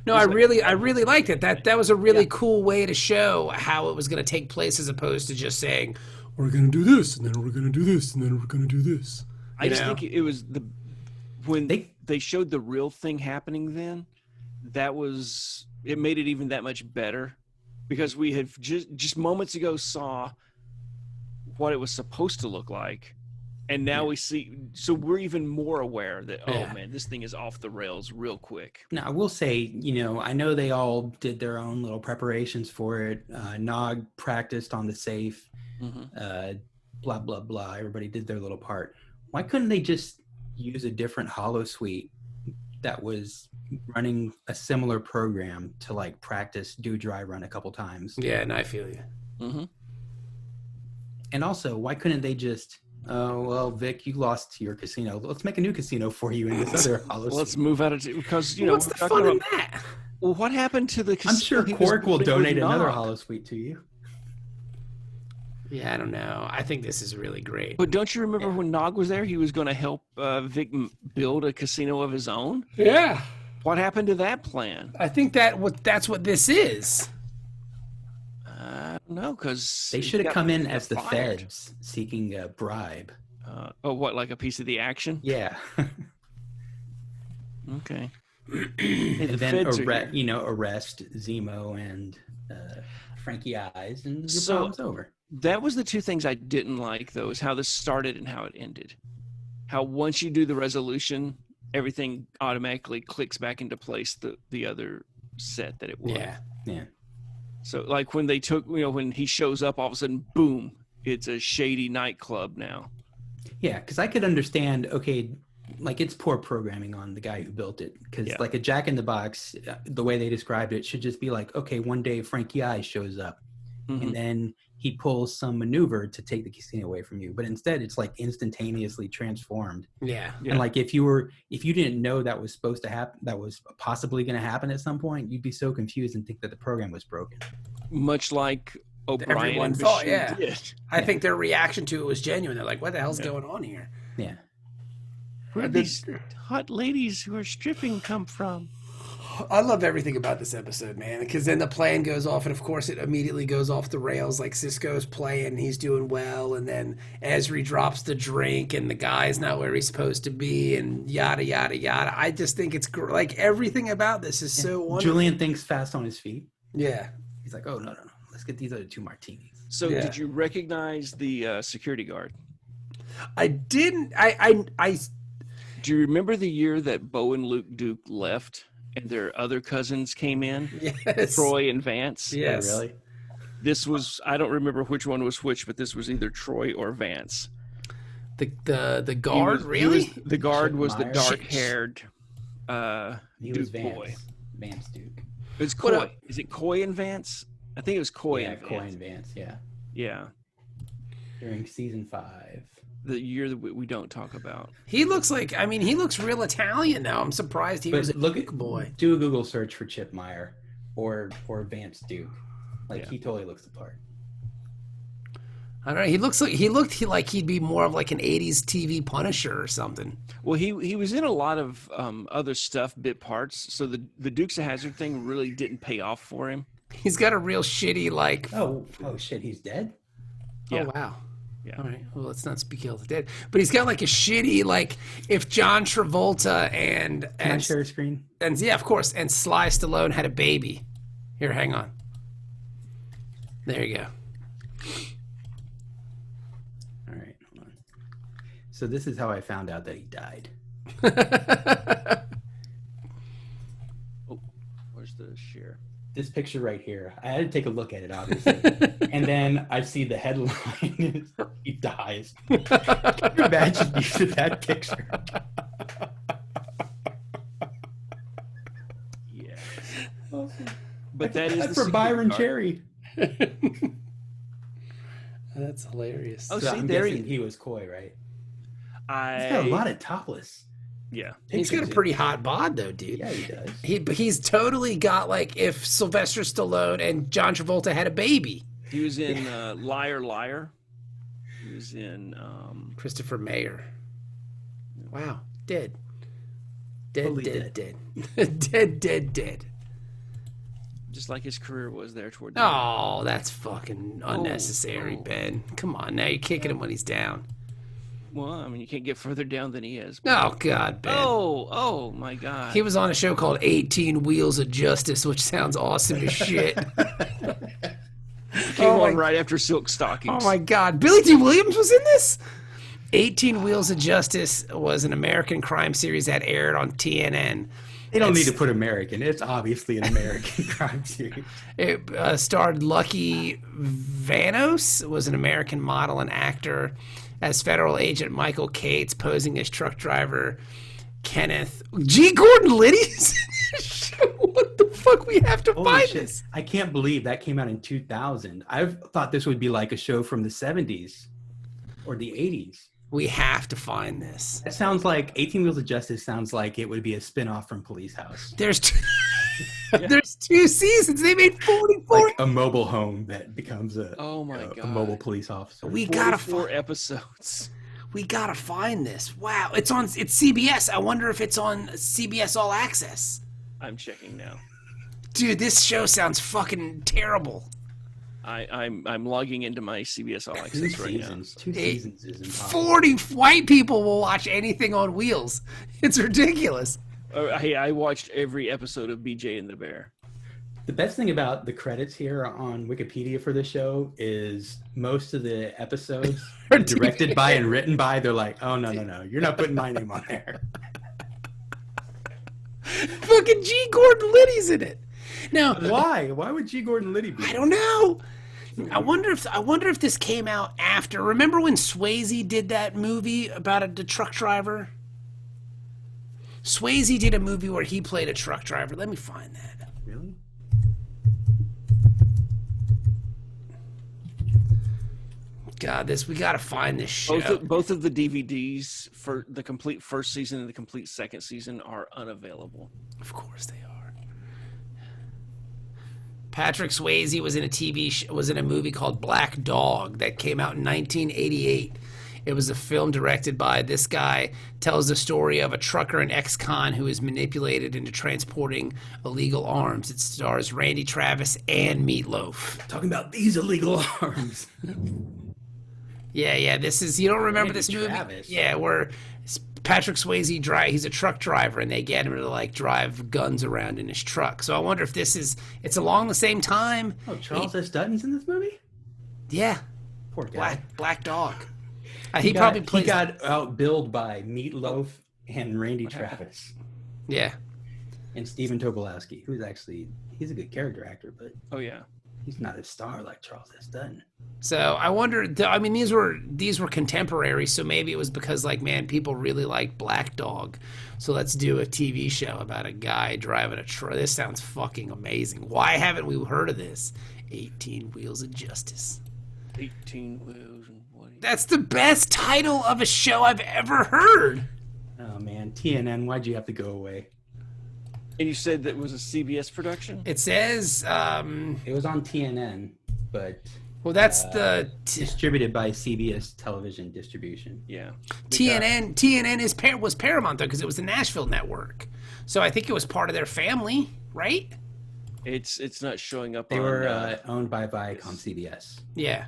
No, I really liked it. That was a really cool way to show how it was going to take place, as opposed to just saying, we're going to do this, and then we're going to do this, and then we're going to do this. I just think it was when they showed the real thing happening then, it made it even that much better, because we had just moments ago saw what it was supposed to look like. And now we see, so we're even more aware that, oh man, this thing is off the rails real quick. Now, I will say, I know they all did their own little preparations for it. Nog practiced on the safe, blah, blah, blah. Everybody did their little part. Why couldn't they just use a different holosuite that was running a similar program to like practice do dry run a couple times? Yeah, and I feel you. And also, why couldn't they just... Oh, well, Vic, you lost your casino. Let's make a new casino for you in this other holosuite. Let's move out of it, because, what's the fun in that? Well, what happened to the casino? I'm sure Quark will donate another holosuite to you. Yeah, I don't know. I think this is really great. But don't you remember when Nog was there? He was going to help Vic build a casino of his own? Yeah. What happened to that plan? I think that's what this is. No, because they should have come in as the feds seeking a bribe. What, like a piece of the action? Yeah. Okay. And then arrest Zemo and Frankie Eyes, and your problem's over. That was the two things I didn't like, though, is how this started and how it ended. How once you do the resolution, everything automatically clicks back into place the other set that it was. Yeah. So, like when they took, when he shows up, all of a sudden, boom, it's a shady nightclub now. Yeah, because I could understand, okay, like it's poor programming on the guy who built it. Because like a Jack in the Box, the way they described it should just be like, okay, one day Frankie Eyes shows up. And then he pulls some maneuver to take the casino away from you. But instead, it's like instantaneously transformed. Yeah. And like if you didn't know that was supposed to happen, that was possibly going to happen at some point, you'd be so confused and think that the program was broken. Much like O'Brien everyone and thought, Bashir did. I think their reaction to it was genuine. They're like, what the hell's going on here? Yeah. Where did these hot ladies who are stripping come from? I love everything about this episode, man, because then the plan goes off, and of course it immediately goes off the rails. Like Cisco's playing, he's doing well, and then Esri drops the drink, and the guy's not where he's supposed to be, and yada, yada, yada. I just think it's like everything about this is so wonderful. Julian thinks fast on his feet. Yeah. He's like, oh, no. Let's get these other 2 martinis. So Yeah. did you recognize the security guard? I didn't. Do you remember the year that Bo and Luke Duke left and their other cousins came in? Yes. Troy and Vance? Yes. Oh, really? This was, I don't remember which one was which, but this was either Troy or Vance. The guard, really? The guard Chip was the Meyer? dark-haired He Duke was Vance. boy. Vance Duke. It's Coy. Is it Coy and Vance? I think it was Coy Yeah, and Vance. Coy and Vance, yeah. Yeah. During season 5. The year that we don't talk about. He looks like, he looks real Italian now. I'm surprised he was a look Duke at boy. Do a Google search for Chip Meyer or Vance Duke. Like Yeah. he totally looks the part. I don't know. He looked like he'd be more of like an '80s TV Punisher or something. Well, he was in a lot of other stuff, bit parts. So the Dukes of Hazzard thing really didn't pay off for him. He's got a real shitty like. Oh shit, he's dead? Yeah. Oh wow. Yeah. All right. Well, let's not speak ill of the dead. But he's got like a shitty like if John Travolta Can I share a screen? and yeah, of course, and Sly Stallone had a baby. Here, hang on. There you go. All right, hold on. So this is how I found out that he died. Oh, where's the share? This picture right here. I had to take a look at it, obviously. And then I see the headline. He dies. Can you imagine use of that picture? Yeah. But that is That's the for secret Byron guard. Cherry. That's hilarious. Oh, So see, I'm there guessing he was coy, right? I He's got a lot of topless. yeah. He's got a pictures. pretty hot bod though, dude. Yeah, he does. He's totally got like if Sylvester Stallone and John Travolta had a baby. He was in Liar Liar. He was in Christopher Mayer. Wow, dead. Totally Dead. just like his career was there toward the Oh, that's fucking unnecessary, Oh. Ben. Come on, now you're kicking him when he's down. Well, I mean, you can't get further down than he is. Oh God, Ben. Oh my God. He was on a show called 18 Wheels of Justice, which sounds awesome as shit. Came oh on my- right after Silk Stockings. Oh my God, Billy D. Williams was in this? 18 Wheels of Justice was an American crime series that aired on TNN. They don't need to put American. It's obviously an American crime series. It starred Lucky Vanos, was an American model and actor, as federal agent Michael Cates posing as truck driver Kenneth G. Gordon Liddy's in this show. What the fuck? We have to Holy find shit. this. I can't believe that came out in 2000. I thought this would be like a show from the 70s or the 80s. We have to find this. That sounds like 18 Wheels of Justice sounds like it would be a spin-off from Police House. There's there's 2 seasons. They made 44. Like a mobile home that becomes a, Oh my a God. mobile police officer. We gotta 44 find. episodes. We gotta find this. Wow, it's CBS. I wonder if it's on CBS All Access. I'm checking now. Dude, this show sounds fucking terrible. I'm logging into my CBS All Two Access right now. seasons. 2 seasons is impossible. 40 white people will watch anything on wheels. It's ridiculous. Hey, I watched every episode of BJ and the Bear. The best thing about the credits here on Wikipedia for this show is most of the episodes are directed by and written by. They're like, oh, no, you're not putting my name on there. Fucking G. Gordon Liddy's in it. Now, Why? Why would G. Gordon Liddy be? I don't know. I wonder if this came out after. Remember when Swayze did that movie about the truck driver? Swayze did a movie where he played a truck driver. Let me find that. Really? God, we gotta find this show. Both of the DVDs for the complete first season and the complete second season are unavailable. Of course they are. Patrick Swayze was in a movie called Black Dog that came out in 1988. It was a film directed by this guy, tells the story of a trucker and ex-con who is manipulated into transporting illegal arms. It stars Randy Travis and Meatloaf. Talking about these illegal arms. Yeah, this is, you don't remember this movie? Travis. Yeah, where Patrick Swayze, he's a truck driver, and they get him to like drive guns around in his truck. So I wonder if it's along the same time. Oh, Charles S. Dutton's in this movie? Yeah. Poor guy. Black Dog. He got outbilled by Meatloaf and Randy Travis. Yeah. And Stephen Tobolowsky, he's a good character actor, but Oh yeah. he's not a star like Charles S. Dutton. So I wonder. I mean, these were contemporary, so maybe it was because like, man, people really like Black Dog, so let's do a TV show about a guy driving a truck. This sounds fucking amazing. Why haven't we heard of this? 18 Wheels of Justice. 18 wheels and what? That's the best title of a show I've ever heard. Oh man, TNN, why'd you have to go away? And you said that was a CBS production? It says, It was on TNN, but well, that's the distributed by CBS Television Distribution. Yeah. TNN was Paramount though, because it was the Nashville network. So I think it was part of their family, right? It's not showing up. They were owned by Viacom CBS. Yeah.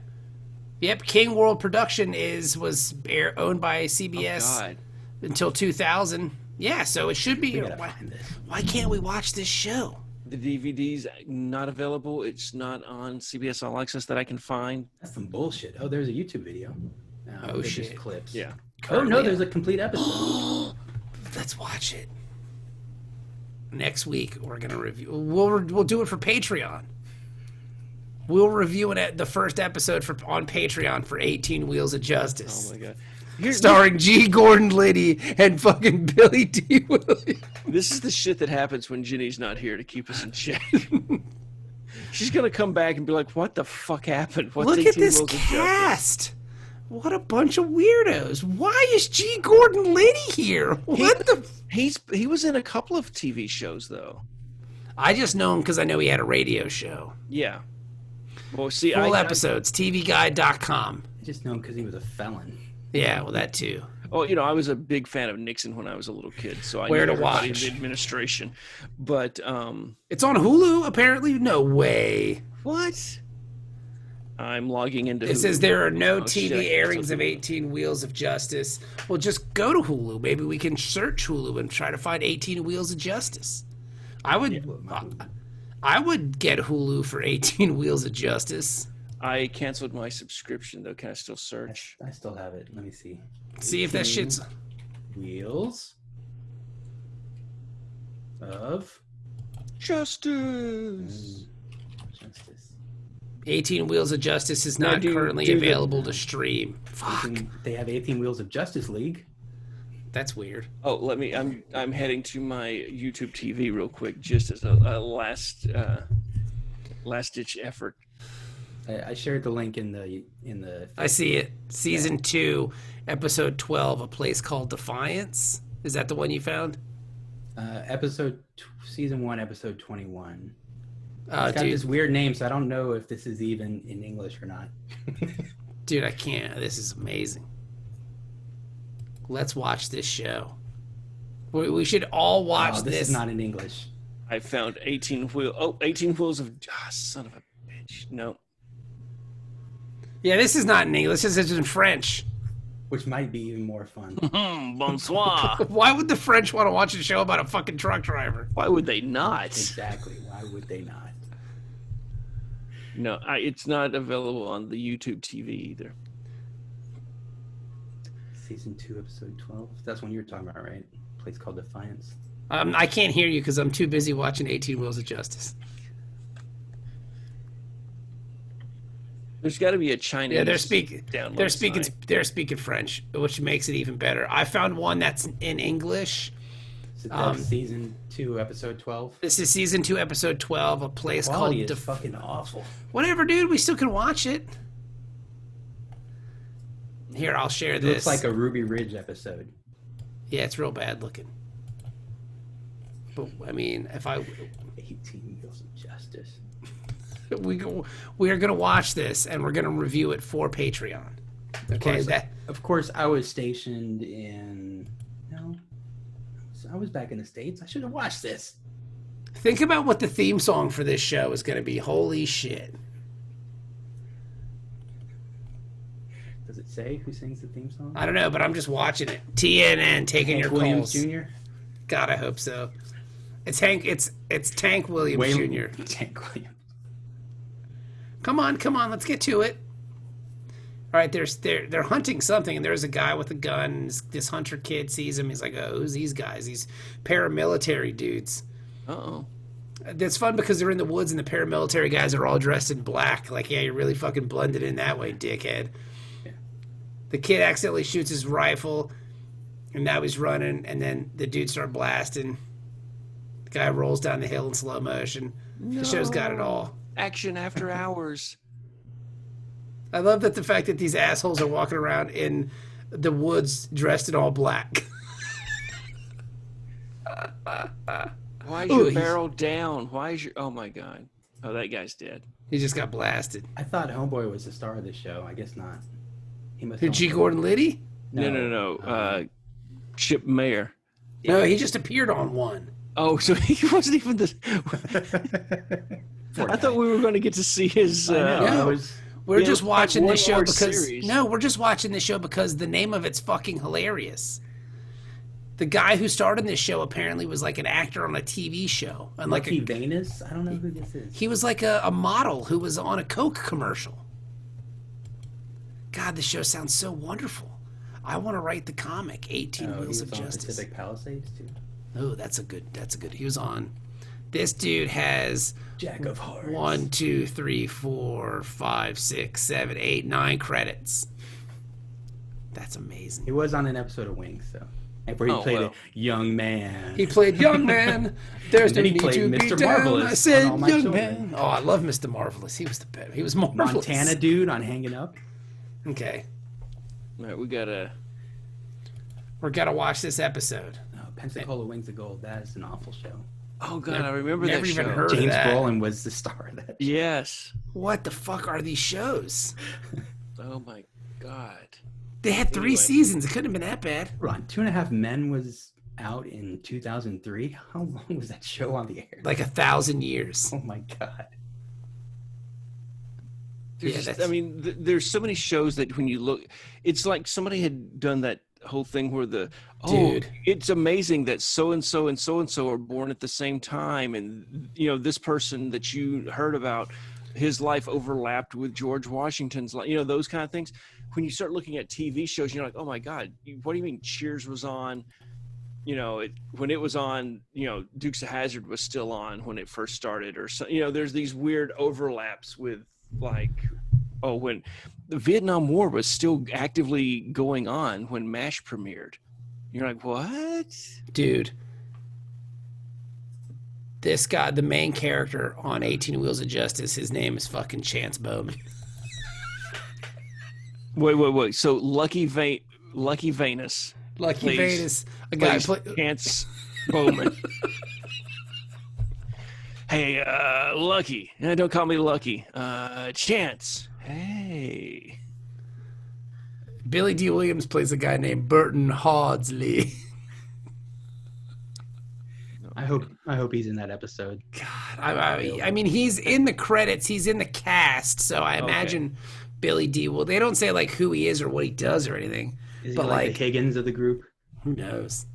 Yep. King World Production was owned by CBS until 2000. Yeah, so it should be. Why can't we watch this show? The DVD's not available. It's not on CBS All Access that I can find. That's some bullshit. Oh, there's a YouTube video. No, Oh, they're shit. just clips. Yeah. Oh no, there's a complete episode. Let's watch it. Next week we're gonna review. We'll do it for Patreon. We'll review it at the first episode on Patreon for 18 Wheels of Justice. Oh my god. Starring G. Gordon Liddy and fucking Billy D. Williams. This is the shit that happens when Ginny's not here to keep us in check. She's gonna come back and be like, "What the fuck happened? What's Look at 18 this Wheels of Justice?" cast. What a bunch of weirdos. Why is G. Gordon Liddy here? What the... He was in a couple of TV shows though. I just know him because I know he had a radio show. Yeah. Well, see, Full episodes, tvguide.com. I just know him because he was a felon. Yeah, well, that too. Oh, I was a big fan of Nixon when I was a little kid, so I Where knew to everybody watch. in the administration. But It's on Hulu, apparently. No way. what? I'm logging into. It Hulu. says there are no Oh, TV shit. airings of 18 Wheels of Justice. Well, just go to Hulu. Maybe we can search Hulu and try to find 18 Wheels of Justice. I would get Hulu for 18 Wheels of Justice. I canceled my subscription though. Can I still search? I still have it. Let me see. See if that 18 shit's... Wheels of Justice. Justice. 18 Wheels of Justice is No, not do currently the- available to stream. Fuck. They have 18 Wheels of Justice League. That's weird. Oh, let me. I'm heading to my YouTube TV real quick, just as a last ditch effort. I shared the link in the. I see it. Season 2, episode 12, A Place Called Defiance. Is that the one you found? Season 1, episode 21. It's got Dude, this weird name, so I don't know if this is even in English or not. dude, I can't. This is amazing. Let's watch this show. We should all watch Oh, this. This is not in English. I found 18 wheels of son of a bitch. No. Yeah, this is not in English. This is in French. Which might be even more fun. Bonsoir. Why would the French want to watch a show about a fucking truck driver? Why would they not? Exactly. Why would they not? No, it's not available on the YouTube TV either. Season 2, episode 12. That's one you were talking about, right? A place called Defiance. I can't hear you because I'm too busy watching 18 Wheels of Justice. There's got to be a Chinese. Yeah, they're speaking. download They're speaking French, which makes it even better. I found one that's in English. So that's season 2, episode 12. This is season 2, episode 12. A place Quality called is fucking awful. Whatever, dude. We still can watch it. Here, I'll share It this. looks like a Ruby Ridge episode. Yeah, it's real bad looking. But I mean, if 18 Wheels of Justice. we are gonna watch this and we're gonna review it for Patreon. Okay, of course, I was stationed in. No, I was back in the States. I should have watched this. Think about what the theme song for this show is going to be. Holy shit. Does it say who sings the theme song? I don't know, but I'm just watching it. TNN taking your Williams calls. Jr. God, I hope so. It's Hank. It's Tank Williams Jr. Tank Williams. Come on, let's get to it. All right, they're hunting something, and there's a guy with a gun. This hunter kid sees him. He's like, "Oh, who's these guys? These paramilitary dudes." Uh-oh. That's fun because they're in the woods, and the paramilitary guys are all dressed in black. Like, yeah, you're really fucking blended in that way, dickhead. Yeah. The kid accidentally shoots his rifle, and now he's running, and then the dudes start blasting. The guy rolls down the hill in slow motion. No. The show's got it all. Action after hours. I love that the fact that these assholes are walking around in the woods dressed in all black. Why is your barrel down? Why is your... Oh, my God. Oh, that guy's dead. He just got blasted. I thought Homeboy was the star of this show. I guess not. He must. Who, G. Gordon Liddy? No. Chip Mayer. No, he just appeared on one. Oh, so he wasn't even the... I thought we were going to get to see his... No, we're just watching this show because... Series. No, we're just watching this show because the name of it's fucking hilarious. The guy who starred in this show apparently was like an actor on a TV show. And Lucky Venus? I don't know who this is. He was like a model who was on a Coke commercial. God, this show sounds so wonderful. I want to write the comic, 18 Wheels of Justice. Pacific Palisades, too. Oh, that's a good. He was on. This dude has Jack of Hearts. 1, 2, 3, 4, 5, 6, 7, 8, 9 credits. That's amazing. He was on an episode of Wings, so where he played a young man. He played young man. There's no he need played to be Mr. down. Marvelous I said on All My young Children. man. Oh, I love Mr. Marvelous. He was the best. He was marvelous. Montana dude on Hanging Up. Okay, All right, we gotta watch this episode. Oh, Pensacola Wings of Gold. That is an awful show. Oh God, I remember never that even show. heard of James that. Brolin was the star of that. Yes. What the fuck are these shows? Oh my God. They had 3 seasons. It couldn't have been that bad. Hold on, 2.5 Men was out in 2003. How long was that show on the air? Like 1,000 years. Oh my God. There's so many shows that when you look, it's like somebody had done that whole thing where Dude. it's amazing that so and so and so and so are born at the same time, and this person that you heard about, his life overlapped with George Washington's life, those kind of things. When you start looking at TV shows, you're like, oh my God, what do you mean Cheers was on? When it was on, Dukes of Hazzard was still on when it first started, or so, there's these weird overlaps with when the Vietnam War was still actively going on when MASH premiered. You're like, what? Dude. This guy, the main character on 18 Wheels of Justice, his name is fucking Chance Bowman. Wait. So Lucky Venus. Lucky Venus. A guy Chance Bowman. Hey, Lucky. Don't call me Lucky. Chance. Hey. Billy D. Williams plays a guy named Burton Hawdsley. I hope he's in that episode. God, I mean, he's in the credits. He's in the cast, so I imagine Billy D. Well, they don't say like who he is or what he does or anything. Is he but like the Higgins of the group? Who knows?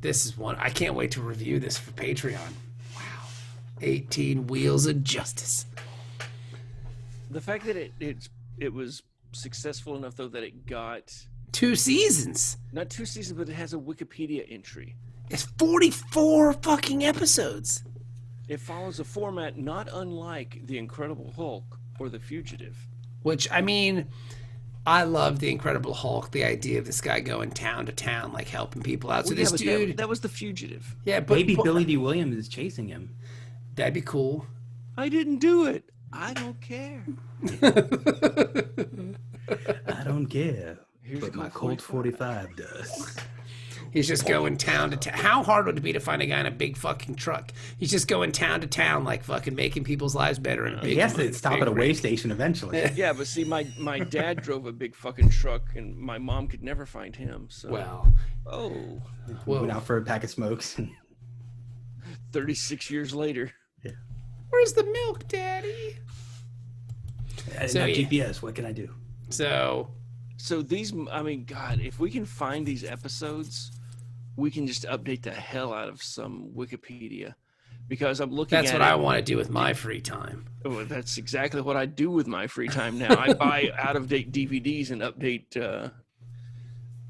This is one. I can't wait to review this for Patreon. Wow. 18 Wheels of Justice. The fact that it was successful enough though that it got 2 seasons. Not 2 seasons, but it has a Wikipedia entry. It's 44 fucking episodes. It follows a format not unlike The Incredible Hulk or The Fugitive. Which, I mean, I love The Incredible Hulk, the idea of this guy going town to town, like helping people out. So this dude... That was The Fugitive. Yeah, but... Maybe Billy D. Williams is chasing him. That'd be cool. I didn't do it. I don't care. I don't care. Here's but my Colt 45 does. He's just going town to town. How hard would it be to find a guy in a big fucking truck? He's just going town to town, like fucking making people's lives better. In a big, he has to stop at a way station eventually. Yeah, but see, my dad drove a big fucking truck, and my mom could never find him. So Well, Went out for a pack of smokes. 36 years later. Yeah. Where's the milk, Daddy? I didn't have GPS. What can I do? So these, I mean, God, if we can find these episodes, we can just update the hell out of some Wikipedia, because I'm looking. That's what I want to do with my free time. Oh, that's exactly what I do with my free time now. I buy out of date DVDs and update.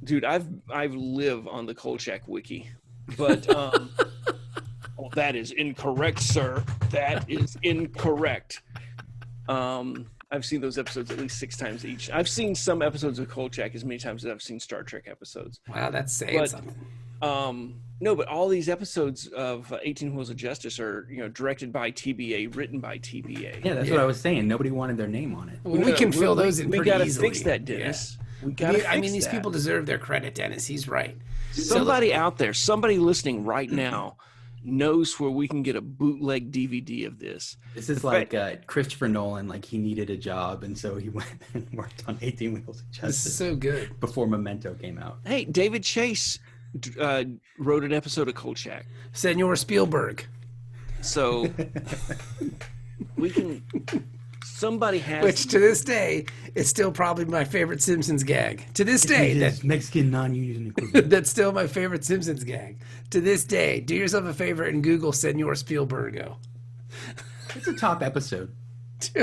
Dude, I've live on the Kolchak wiki, but well, that is incorrect, sir. That is incorrect. I've seen those episodes at least 6 times each. I've seen some episodes of Kolchak as many times as I've seen Star Trek episodes. Wow, that's saying something. No, but all these episodes of 18 Wheels of Justice are, directed by TBA, written by TBA. Yeah, that's what I was saying. Nobody wanted their name on it. We can fill those in pretty easily. We gotta fix that, Dennis. Yeah. We gotta I mean, fix these that. people deserve their credit, Dennis. He's right. Somebody out there, somebody listening right now, knows where we can get a bootleg DVD of this. This is like Christopher Nolan, like he needed a job, and so he went and worked on 18 Wheels of Justice. This is so good. Before Memento came out. Hey, David Chase wrote an episode of Kolchak. Senor Spielberg. So we can. Somebody has. Which to this day is still probably my favorite Simpsons gag. To this day, That's Mexican non-union equivalent. that's still my favorite Simpsons gag. To this day, do yourself a favor and Google Senor Spielbergo. It's a top episode.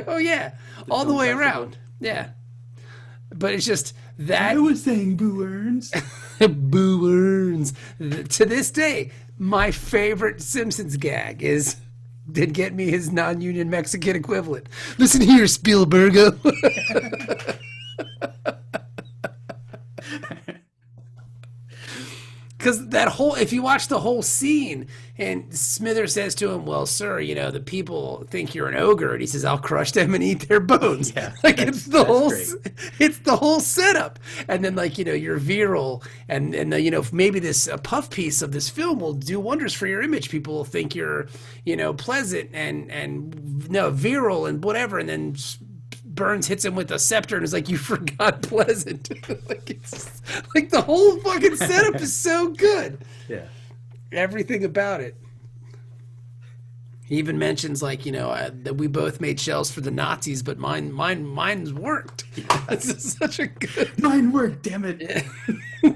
Oh yeah, all the way around. Yeah, but it's just that. I was saying Boo Earns. Boo Earns. To this day, my favorite Simpsons gag did get me his non-union Mexican equivalent. Listen here, Spielbergo. Because if you watch the whole scene, and Smithers says to him, well, sir, the people think you're an ogre. And he says, I'll crush them and eat their bones. Yeah, like it's the whole setup. And then you're virile and maybe a puff piece of this film will do wonders for your image. People will think you're, pleasant and virile and whatever. And then Burns hits him with a scepter and is like, you forgot pleasant. It's like the whole fucking setup is so good. Yeah. Everything about it. He even mentions that we both made shells for the Nazis, but mine's worked. This is such a good. Mine worked, damn it. Yeah.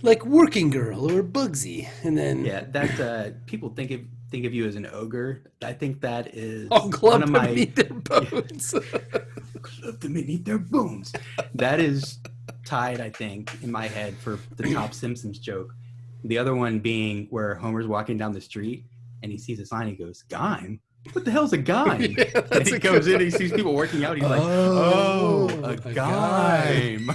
Like Working Girl or Bugsy, and then that people think of you as an ogre. I think that is I'll club one of them my beneath their bones. club them beneath their bones. That is tied, I think, in my head for the top Simpsons joke. The other one being where Homer's walking down the street and he sees a sign. He goes, "Gime? What the hell's a gime?" And he goes in and he sees people working out. He's like, "Oh, a gime."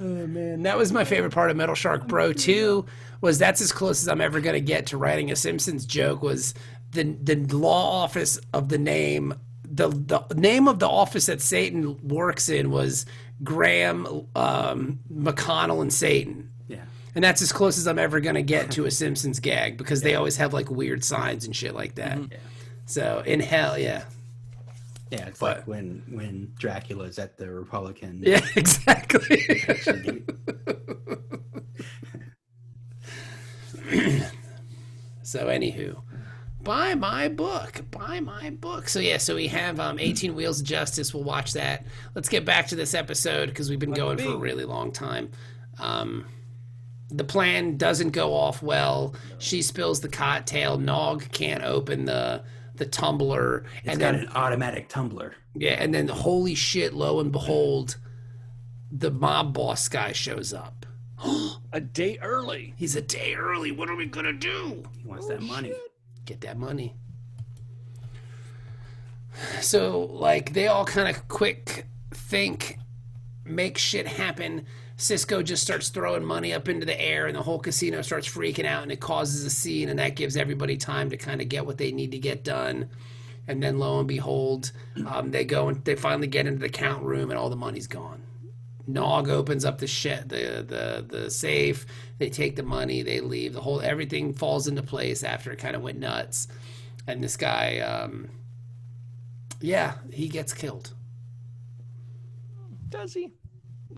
Oh man, that was my favorite part of Metal Shark Bro 2. That's as close as I'm ever gonna get to writing a Simpsons joke. Was the law office of the name, the name of the office that Satan works in was Graham, McConnell, and Satan. Yeah. And that's as close as I'm ever gonna get to a Simpsons gag because they always have like weird signs and shit like that. Yeah. So in hell, yeah. Yeah, it's like when Dracula's at the Republican. Yeah, exactly. So anywho, buy my book. So yeah, so we have 18 Wheels of Justice. We'll watch that. Let's get back to this episode because we've been going for a really long time. The plan doesn't go off well. She spills the cocktail. Nog can't open the tumbler. It's got an automatic tumbler. Yeah, and then holy shit, lo and behold, the mob boss guy shows up. A day early. He's a day early. What are we gonna do? He wants that money. Get that money. So, they all kind of quick think, make shit happen. Cisco just starts throwing money up into the air, and the whole casino starts freaking out, and it causes a scene, and that gives everybody time to kind of get what they need to get done. And then lo and behold, they finally get into the count room and all the money's gone. Nog opens up the safe. They take the money. They leave. Everything falls into place after it kind of went nuts. And this guy, he gets killed. Does he?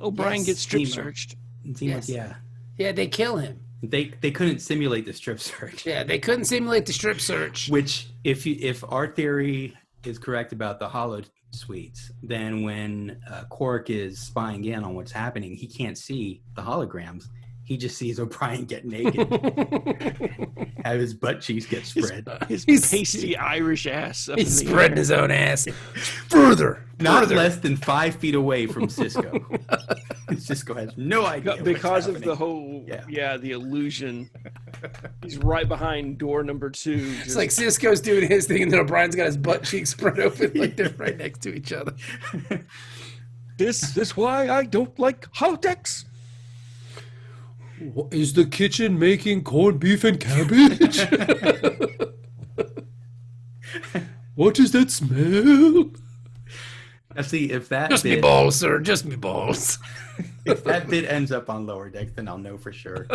O'Brien gets strip searched. Yes. Yeah, they kill him. They couldn't simulate the strip search. Yeah, they couldn't simulate the strip search. Which, if our theory is correct about the hollow suites, then when Quark is spying in on what's happening, he can't see the holograms. He just sees O'Brien get naked, have his butt cheeks get spread. His pasty Irish ass. He's spreading his own ass further. Not less than 5 feet away from Cisco. Cisco has no idea because of the whole, the illusion. He's right behind door number 2. It's like Cisco's doing his thing, and then O'Brien's got his butt cheeks spread open, like they're right next to each other. This is why I don't like holodecks. Is the kitchen making corned beef and cabbage? What does that smell? Now, see, if that just me balls, sir. Just me balls. If that bit ends up on Lower Decks, then I'll know for sure.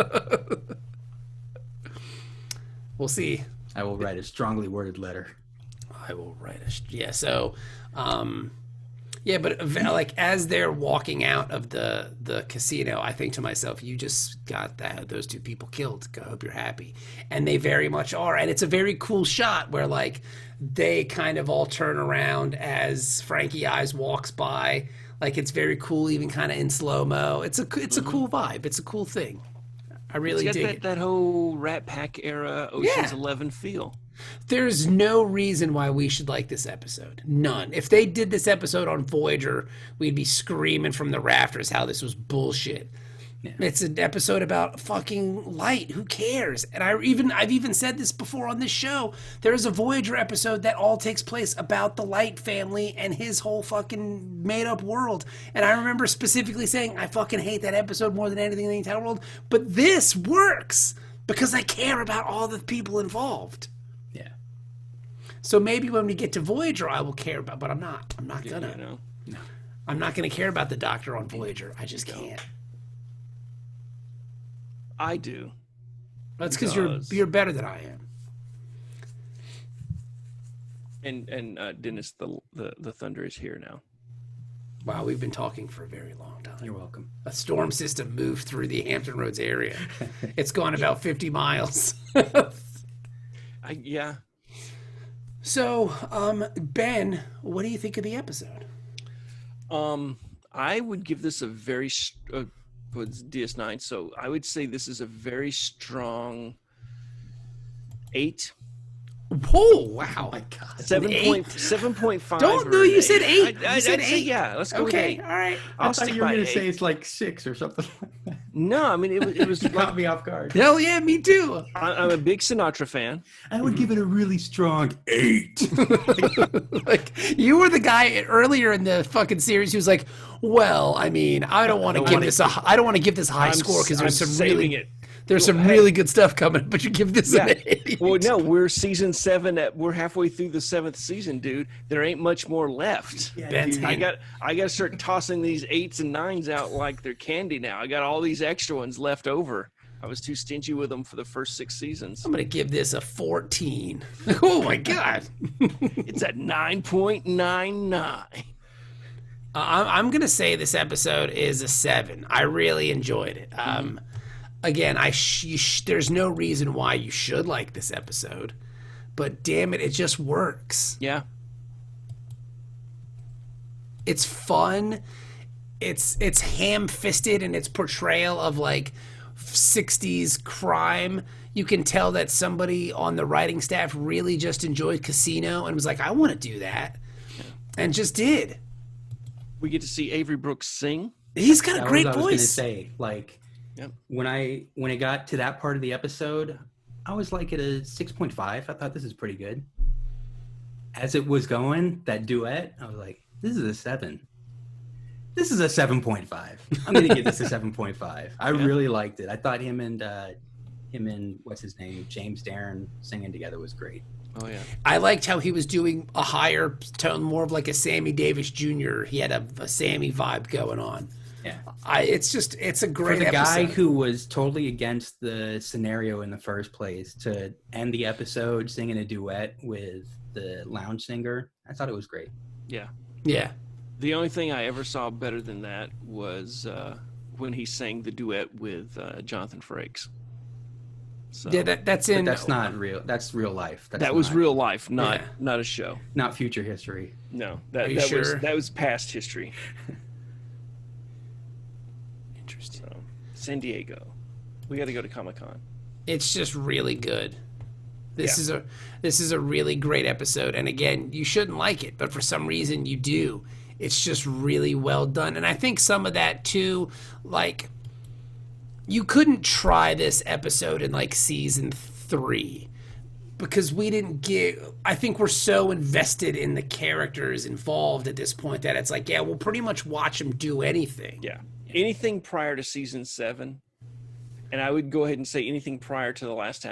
We'll see. I will write a strongly worded letter. I will write so, but like as they're walking out of the casino, I think to myself, you just got those 2 people killed. I hope you're happy. And they very much are. And it's a very cool shot where like they kind of all turn around as Frankie Eyes walks by. Like it's very cool, even kind of in slow-mo. It's a cool vibe. It's a cool thing. I really dig it. That whole Rat Pack era Ocean's 11 feel. There's no reason why we should like this episode. None. If they did this episode on Voyager, we'd be screaming from the rafters how this was bullshit. Yeah. It's an episode about fucking light. Who cares? And I've even said this before on this show. There's a Voyager episode that all takes place about the Light family and his whole fucking made up world. And I remember specifically saying, I fucking hate that episode more than anything in the entire world. But this works because I care about all the people involved. Yeah. So maybe when we get to Voyager, I will care about, but I'm not. I'm not gonna. No. I'm not gonna care about the Doctor on Voyager. I just can't. I do. That's because you're better than I am. And Dennis, the thunder is here now. Wow, we've been talking for a very long time. You're welcome. A storm system moved through the Hampton Roads area. It's gone about 50 miles. Yeah. So, Ben, what do you think of the episode? I would give this a very was DS9, so I would say this is a very strong 8. Oh, wow. Oh my God. 7.5. Don't know. You said 8. You said 8. Yeah, let's go with 8. All right. I thought you were going to say it's like 6 or something like that. No, I mean, it was caught me off guard. Hell yeah, me too. I'm a big Sinatra fan. I would give it a really strong 8. Like, you were the guy earlier in the fucking series who was like, well, I mean, I don't want to give this high score because there's some really good stuff coming, but you give this an 8. Well, no, we're season 7. We're halfway through the 7th season, dude. There ain't much more left. Yeah, I got to start tossing these 8s and 9s out like they're candy now. I got all these extra ones left over. I was too stingy with them for the first 6 seasons. I'm gonna give this a 14. Oh my God. It's at 9.99. I'm gonna say this episode is a 7. I really enjoyed it. Again, there's no reason why you should like this episode, but damn it just works. Yeah. It's fun. It's ham-fisted in its portrayal of like 60s crime. You can tell that somebody on the writing staff really just enjoyed Casino and was like, I want to do that. Yeah. And just did. We get to see Avery Brooks sing. He's got a great voice. I was going to say, like, yep. when it got to that part of the episode, I was like at a 6.5. I thought this is pretty good. As it was going, that duet, I was like, this is a 7. This is a 7.5. I'm going to give this a 7.5. I really liked it. I thought him and what's his name, James Darren singing together was great. Oh yeah. I liked how he was doing a higher tone, more of like a Sammy Davis Jr. He had a Sammy vibe going on. Yeah. It's a great For the guy episode. who was totally against the scenario in the first place to end the episode singing a duet with the lounge singer, I thought it was great. Yeah. Yeah. The only thing I ever saw better than that was when he sang the duet with Jonathan Frakes. So, Yeah, that's in. But that's not real. That's real life. that was real life, not Yeah. not a show. not future history. No, Are you that sure? was past history. Interesting. So, San Diego, we got to go to Comic-Con. It's just really good. This Yeah. is a really great episode, and again, you shouldn't like it, but for some reason you do. It's just really well done, and I think some of that too, like, you couldn't try this episode in like season 3 because we didn't get. I think we're so invested in the characters involved at this point that it's like, yeah, we'll pretty much watch them do anything. Yeah, anything prior to season 7, and I would go ahead and say anything prior to the last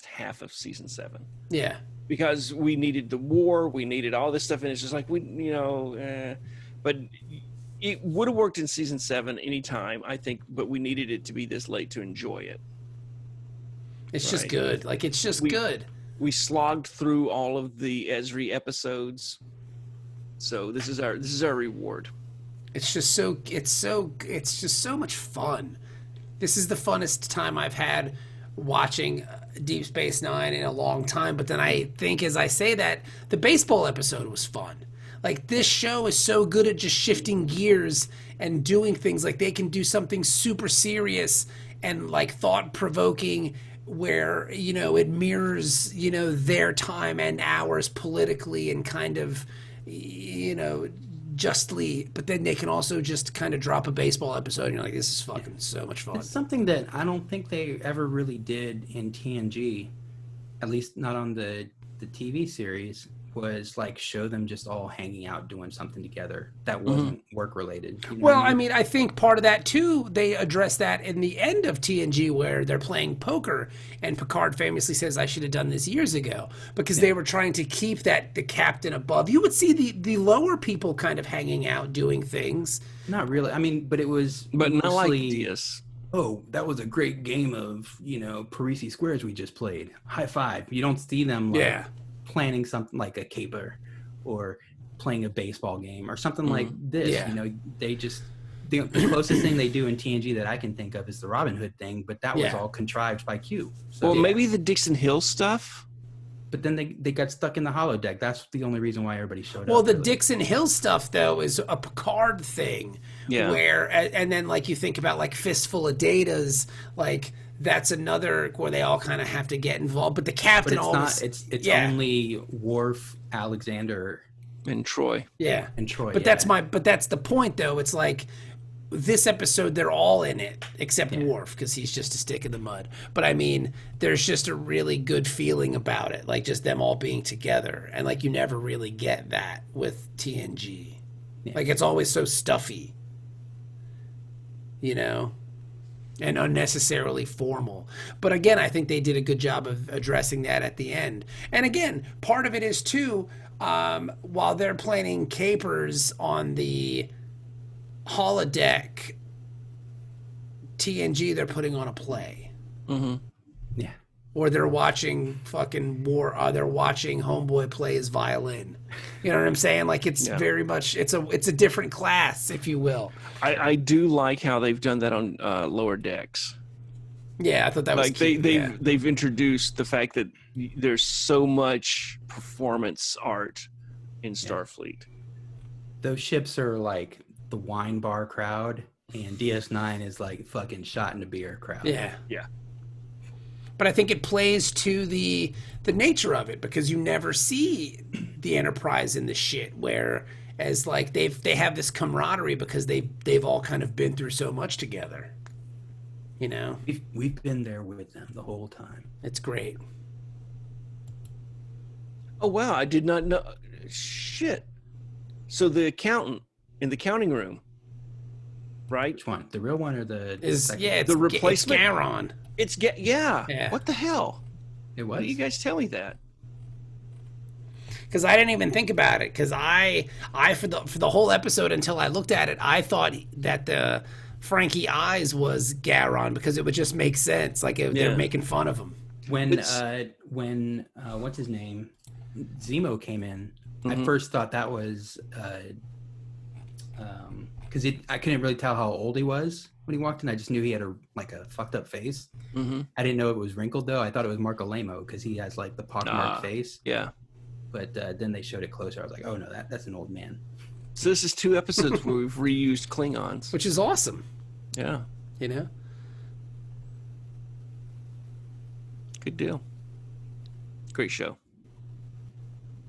half of season 7. Yeah. Because we needed the war, we needed all this stuff, and it's just like but it would have worked in season 7 anytime, I think, but we needed it to be this late to enjoy it. It's just Right. good. Like, it's just good. We slogged through all of the Esri episodes, so this is our reward. It's just so much fun. This is the funnest time I've had watching Deep Space Nine in a long time. But then I think, as I say that, the baseball episode was fun. Like, this show is so good at just shifting gears and doing things. Like, they can do something super serious and like thought provoking, where it mirrors their time and ours politically and kind of justly, but then they can also just kind of drop a baseball episode and you're like, this is fucking so much fun. It's something that I don't think they ever really did in TNG, at least not on the TV series, was like show them just all hanging out doing something together that wasn't work related. Well, I mean, I think part of that too, they address that in the end of TNG where they're playing poker and Picard famously says, I should have done this years ago, because they were trying to keep the captain above. You would see the lower people kind of hanging out doing things. Not really. I mean, but it was But not like mostly, this. oh, that was a great game of, Parisi Squares we just played. High five. You don't see them like planning something like a caper or playing a baseball game or something like this. Yeah. They just, the closest thing they do in TNG that I can think of is the Robin Hood thing, but that was all contrived by Q. So, Well, maybe the Dixon Hill stuff. but then they got stuck in the holodeck. That's the only reason why everybody showed up. Well, the really. Dixon Hill stuff, though, is a Picard thing. Yeah. Where, and then, like, you think about, like, Fistful of Datas, like, that's another where they all kind of have to get involved. But the captain But always... it's only Worf, Alexander, And Troy. Yeah. and Troy. But that's the point, though. It's like, this episode, they're all in it, except Worf, because he's just a stick in the mud. But, I mean, there's just a really good feeling about it, like, just them all being together. And, like, you never really get that with TNG. Yeah. Like, it's always so stuffy. And unnecessarily formal. But again, I think they did a good job of addressing that at the end. And again, part of it is too, while they're planning capers on the holodeck, TNG, they're putting on a play. Mm-hmm. Yeah. Or they're watching fucking war. They're watching Homeboy play his violin. You know what I'm saying? Like, it's very much, it's a different class, if you will. I do like how they've done that on Lower Decks. Yeah, I thought that was Like cute. they've introduced the fact that there's so much performance art in Starfleet. Those ships are like the wine bar crowd, and DS9 is like fucking shot in a beer crowd. Yeah. Yeah. But I think it plays to the nature of it, because you never see the Enterprise in the shit where as like they have this camaraderie because they've all kind of been through so much together. We've been there with them the whole time. It's great. Oh wow, I did not know. Shit. So the accountant in the counting room, right? Which one? The real one or the It's second? The replacement? It's Garon. It's Yeah. What the hell? It Why was. didn't you guys tell me that? because I didn't even think about it. Because I for the whole episode until I looked at it, I thought that the Frankie Eyes was Garon because it would just make sense. Like they're making fun of him. When what's his name, Zemo came in, I first thought that was because I couldn't really tell how old he was when he walked in. I just knew he had a fucked up face. I didn't know it was wrinkled though. I thought it was Marco Lamo because he has like the pockmarked face. Yeah. But then they showed it closer. I was like, oh no, that's an old man. So this is 2 episodes where we've reused Klingons, Which is awesome. Yeah. You know. Good deal. Great show.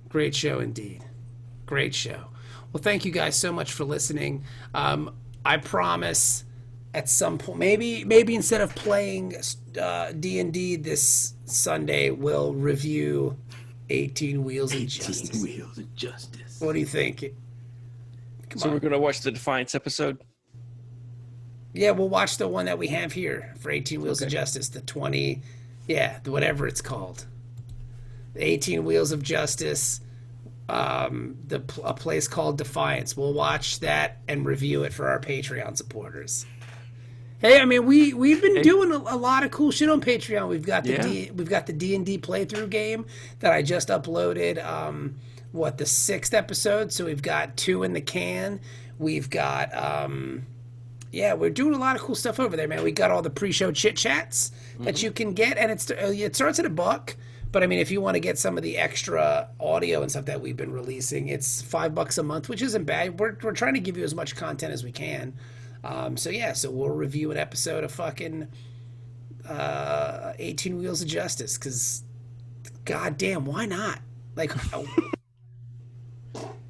Great show indeed. Great show. Well, thank you guys so much for listening. I promise at some point, maybe instead of playing D&D this Sunday, we'll review 18 Wheels of Justice. 18 Wheels of Justice. What do you think? So we're going to watch the Defiance episode? Yeah, we'll watch the one that we have here for 18 Wheels of Justice, the 20, whatever it's called. The 18 Wheels of Justice, a place called Defiance. We'll watch that and review it for our Patreon supporters. Hey, I mean, we've been doing a lot of cool shit on Patreon. We've got the D&D playthrough game that I just uploaded. The 6th episode. So we've got 2 in the can. We've got we're doing a lot of cool stuff over there, man. We got all the pre-show chit chats that you can get, and it starts at $1. But I mean, if you want to get some of the extra audio and stuff that we've been releasing, it's $5 a month, which isn't bad. We're trying to give you as much content as we can. So we'll review an episode of fucking 18 Wheels of Justice, because goddamn, why not? Like,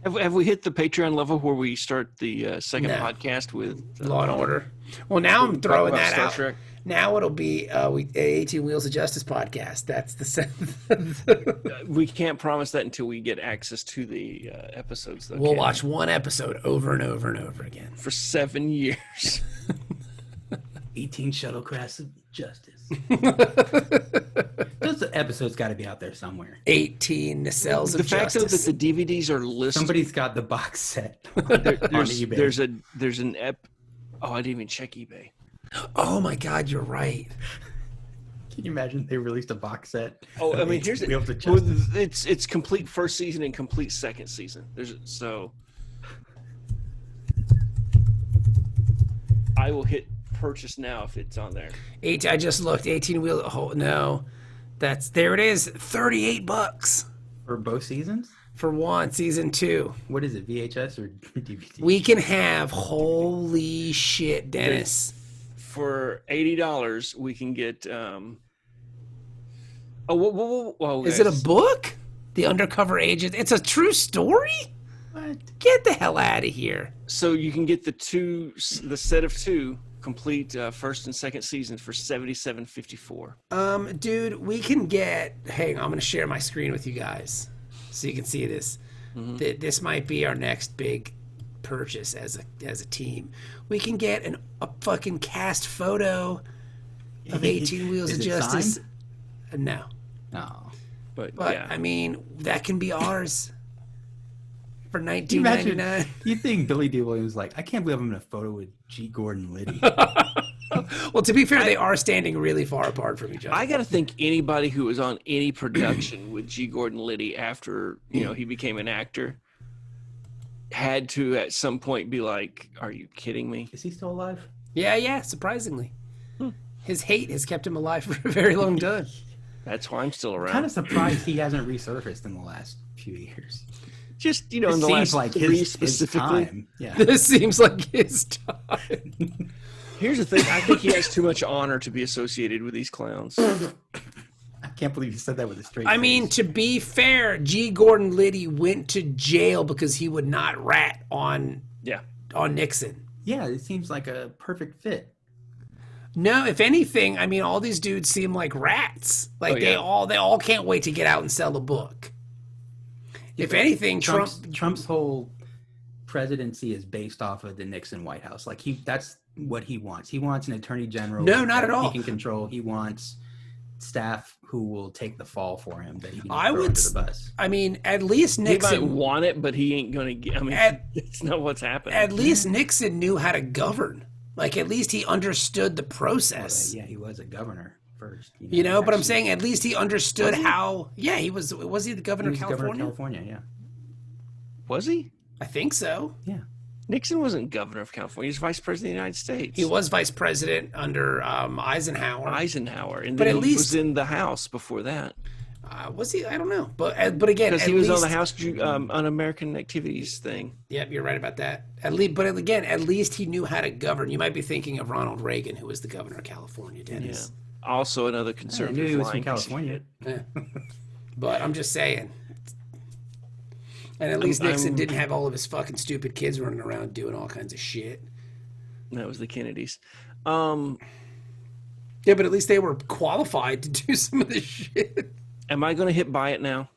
have we hit the Patreon level where we start the second podcast with Law and Order? Well, now I'm throwing that Star out. Trek? Now it'll be 18 Wheels of Justice podcast. That's the we can't promise that until we get access to the episodes. Though, we'll watch one episode over and over and over again for 7 years. 18 Shuttlecrafts of Justice. Those episodes got to be out there somewhere. 18 Nacelles of Justice. The fact that the DVDs are listed. Somebody's got the box set on eBay. There's an Oh, I didn't even check eBay. Oh my God, you're right. Can you imagine they released a box set? Oh, I mean, it's complete first season and complete second season. I will hit purchase now if it's on there. I just looked. 18 wheel. Oh no, there it is. $38 for both seasons. For one, season 2. What is it? VHS or DVD? We can have. Holy shit, Dennis. For $80, we can get. Whoa, is it a book? The Undercover Agent. It's a true story. What? Get the hell out of here. So you can get the set of 2 complete first and second seasons for $77.54. Dude, we can get. Hang on, I'm gonna share my screen with you guys so you can see this. This might be our next big purchase as a team. We can get a fucking cast photo of 18 Wheels of Justice. Signed? No. But yeah. I mean, that can be ours for $19.99. You think Billy D. Williams like, I can't believe I'm in a photo with G. Gordon Liddy. Well, to be fair, they are standing really far apart from each other. I got to think anybody who was on any production with G. Gordon Liddy after he became an actor had to at some point be like, "Are you kidding me?" Is he still alive? Yeah. Surprisingly, his hate has kept him alive for a very long time. That's why I'm still around. Kind of surprised he hasn't resurfaced in the last few years. Just in the last like 3 specifically. His time. Yeah. This seems like his time. Here's the thing: I think he has too much honor to be associated with these clowns. I can't believe you said that with a straight face. I mean, to be fair, G. Gordon Liddy went to jail because he would not rat on Nixon. Yeah, it seems like a perfect fit. No, if anything, I mean, all these dudes seem like rats. Like they all can't wait to get out and sell a book. If anything, Trump's whole presidency is based off of the Nixon White House. Like that's what he wants. He wants an attorney general. No, not at all. He can control. He wants staff who will take the fall for him that he can I throw would under the bus. I mean, at least He might Nixon. want it, but he ain't gonna get. I mean, it's not what's happening. At least Nixon knew how to govern. Like, at least he understood the Well, process. yeah, he was a governor first. You know, but I'm actually. saying at least he understood how. Yeah, he was. Was he the governor He of was California? governor of California, yeah. Was he? I think so. Yeah. Nixon wasn't governor of California. He was vice president of the United States. He was vice president under Eisenhower. Eisenhower, and But then at he least- was in the House before that Was he? I don't know. But again, because at he was least, on the House Un-American Activities thing. Yep, you're right about that. At least, but again, at least he knew how to govern. You might be thinking of Ronald Reagan, who was the governor of California, Yeah. Dennis. Also, another I conservative. knew he was from flying piece of California. shit. Yeah. But I'm just saying. And at least Nixon didn't have all of his fucking stupid kids running around doing all kinds of shit. That was the Kennedys. Yeah, but at least they were qualified to do some of this shit. Am I going to hit buy it now?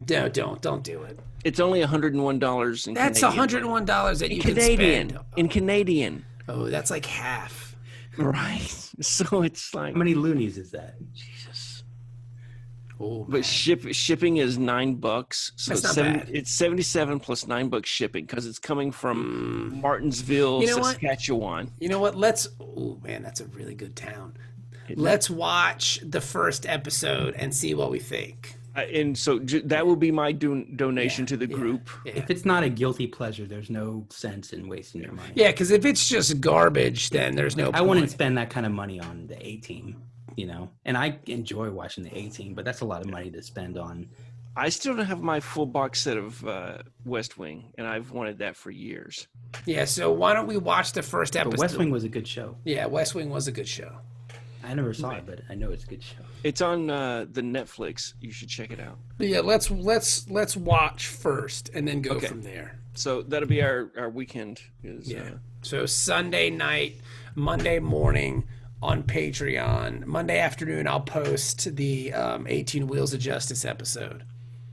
No, don't do it. It's only $101 in That's Canadian. $101 that you can Canadian. spend. In Canadian. Oh, that's like half. Right. So it's like How many loonies is that? Jesus. Oh, But shipping is $9. So That's it's not bad. It's 77 plus $9 shipping because it's coming from Martinsville, You know what? Saskatchewan. you know what? Oh man, that's a really good town. Let's watch the first episode and see what we think. And so that will be my donation to the group. Yeah. If it's not a guilty pleasure, there's no sense in wasting your money. Yeah, because if it's just garbage, then there's no I point. wouldn't spend that kind of money on the A Team, you know. And I enjoy watching the A Team, but that's a lot of money to spend on. I still don't have my full box set of West Wing, and I've wanted that for years. Yeah, so why don't we watch the first episode? But West Wing was a good show. Yeah, West Wing was a good show. I never saw it, but I know it's a good show. It's on the Netflix. You should check it out. But yeah, let's watch first and then go Okay. from there. So that'll be our weekend. So Sunday night, Monday morning on Patreon. Monday afternoon, I'll post the 18 Wheels of Justice episode.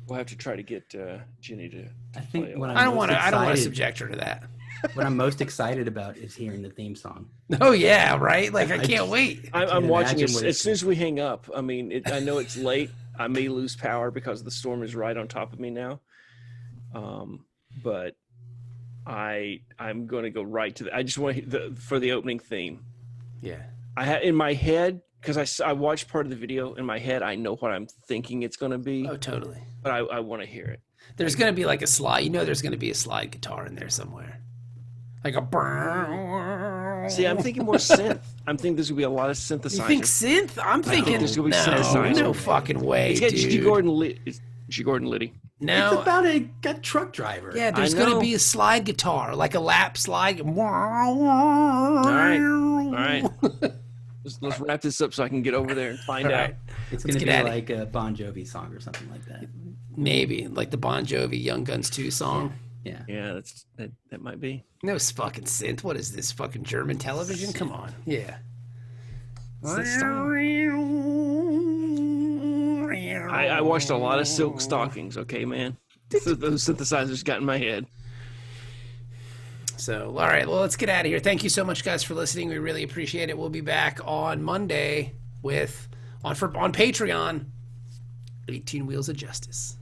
We'll have to try to get Ginny to. I think play when along. I don't want to excited, subject her to that. what I'm most excited about is hearing the theme song. Oh yeah, right? Like I can't just- wait. I'm can't watching imagine it what as it's- soon as we hang up. I mean, I know it's late. I may lose power because the storm is right on top of me now. But I'm going to go right to I just want for the opening theme. Yeah. I had in my head because I watched part of the video in my head. I know what I'm thinking it's going to be, Oh, totally. but I want to hear it. There's going to be like a slide. You know, there's going to be a slide guitar in there somewhere, like a. See, I'm thinking more synth. I'm thinking there's gonna be a lot of synthesizers. You think synth? I'm thinking there's gonna be no, synthesizer. no fucking way, It's got dude. G. Gordon Liddy. No, It's about a truck driver. yeah, there's I going to know. be a slide guitar, like a lap slide. All right. All right. Let's wrap this up so I can get over there and find All out. right. It's Let's going to get be at it. like a Bon Jovi song or something like that. Maybe like the Bon Jovi "Young Guns 2" song. Yeah. Yeah, that might be. No fucking synth. What is this fucking German television? Come on. Yeah. It's the style. I watched a lot of Silk Stockings. Okay, man. So those synthesizers got in my head. So, all right. Well, let's get out of here. Thank you so much, guys, for listening. We really appreciate it. We'll be back on Monday on Patreon. 18 Wheels of Justice.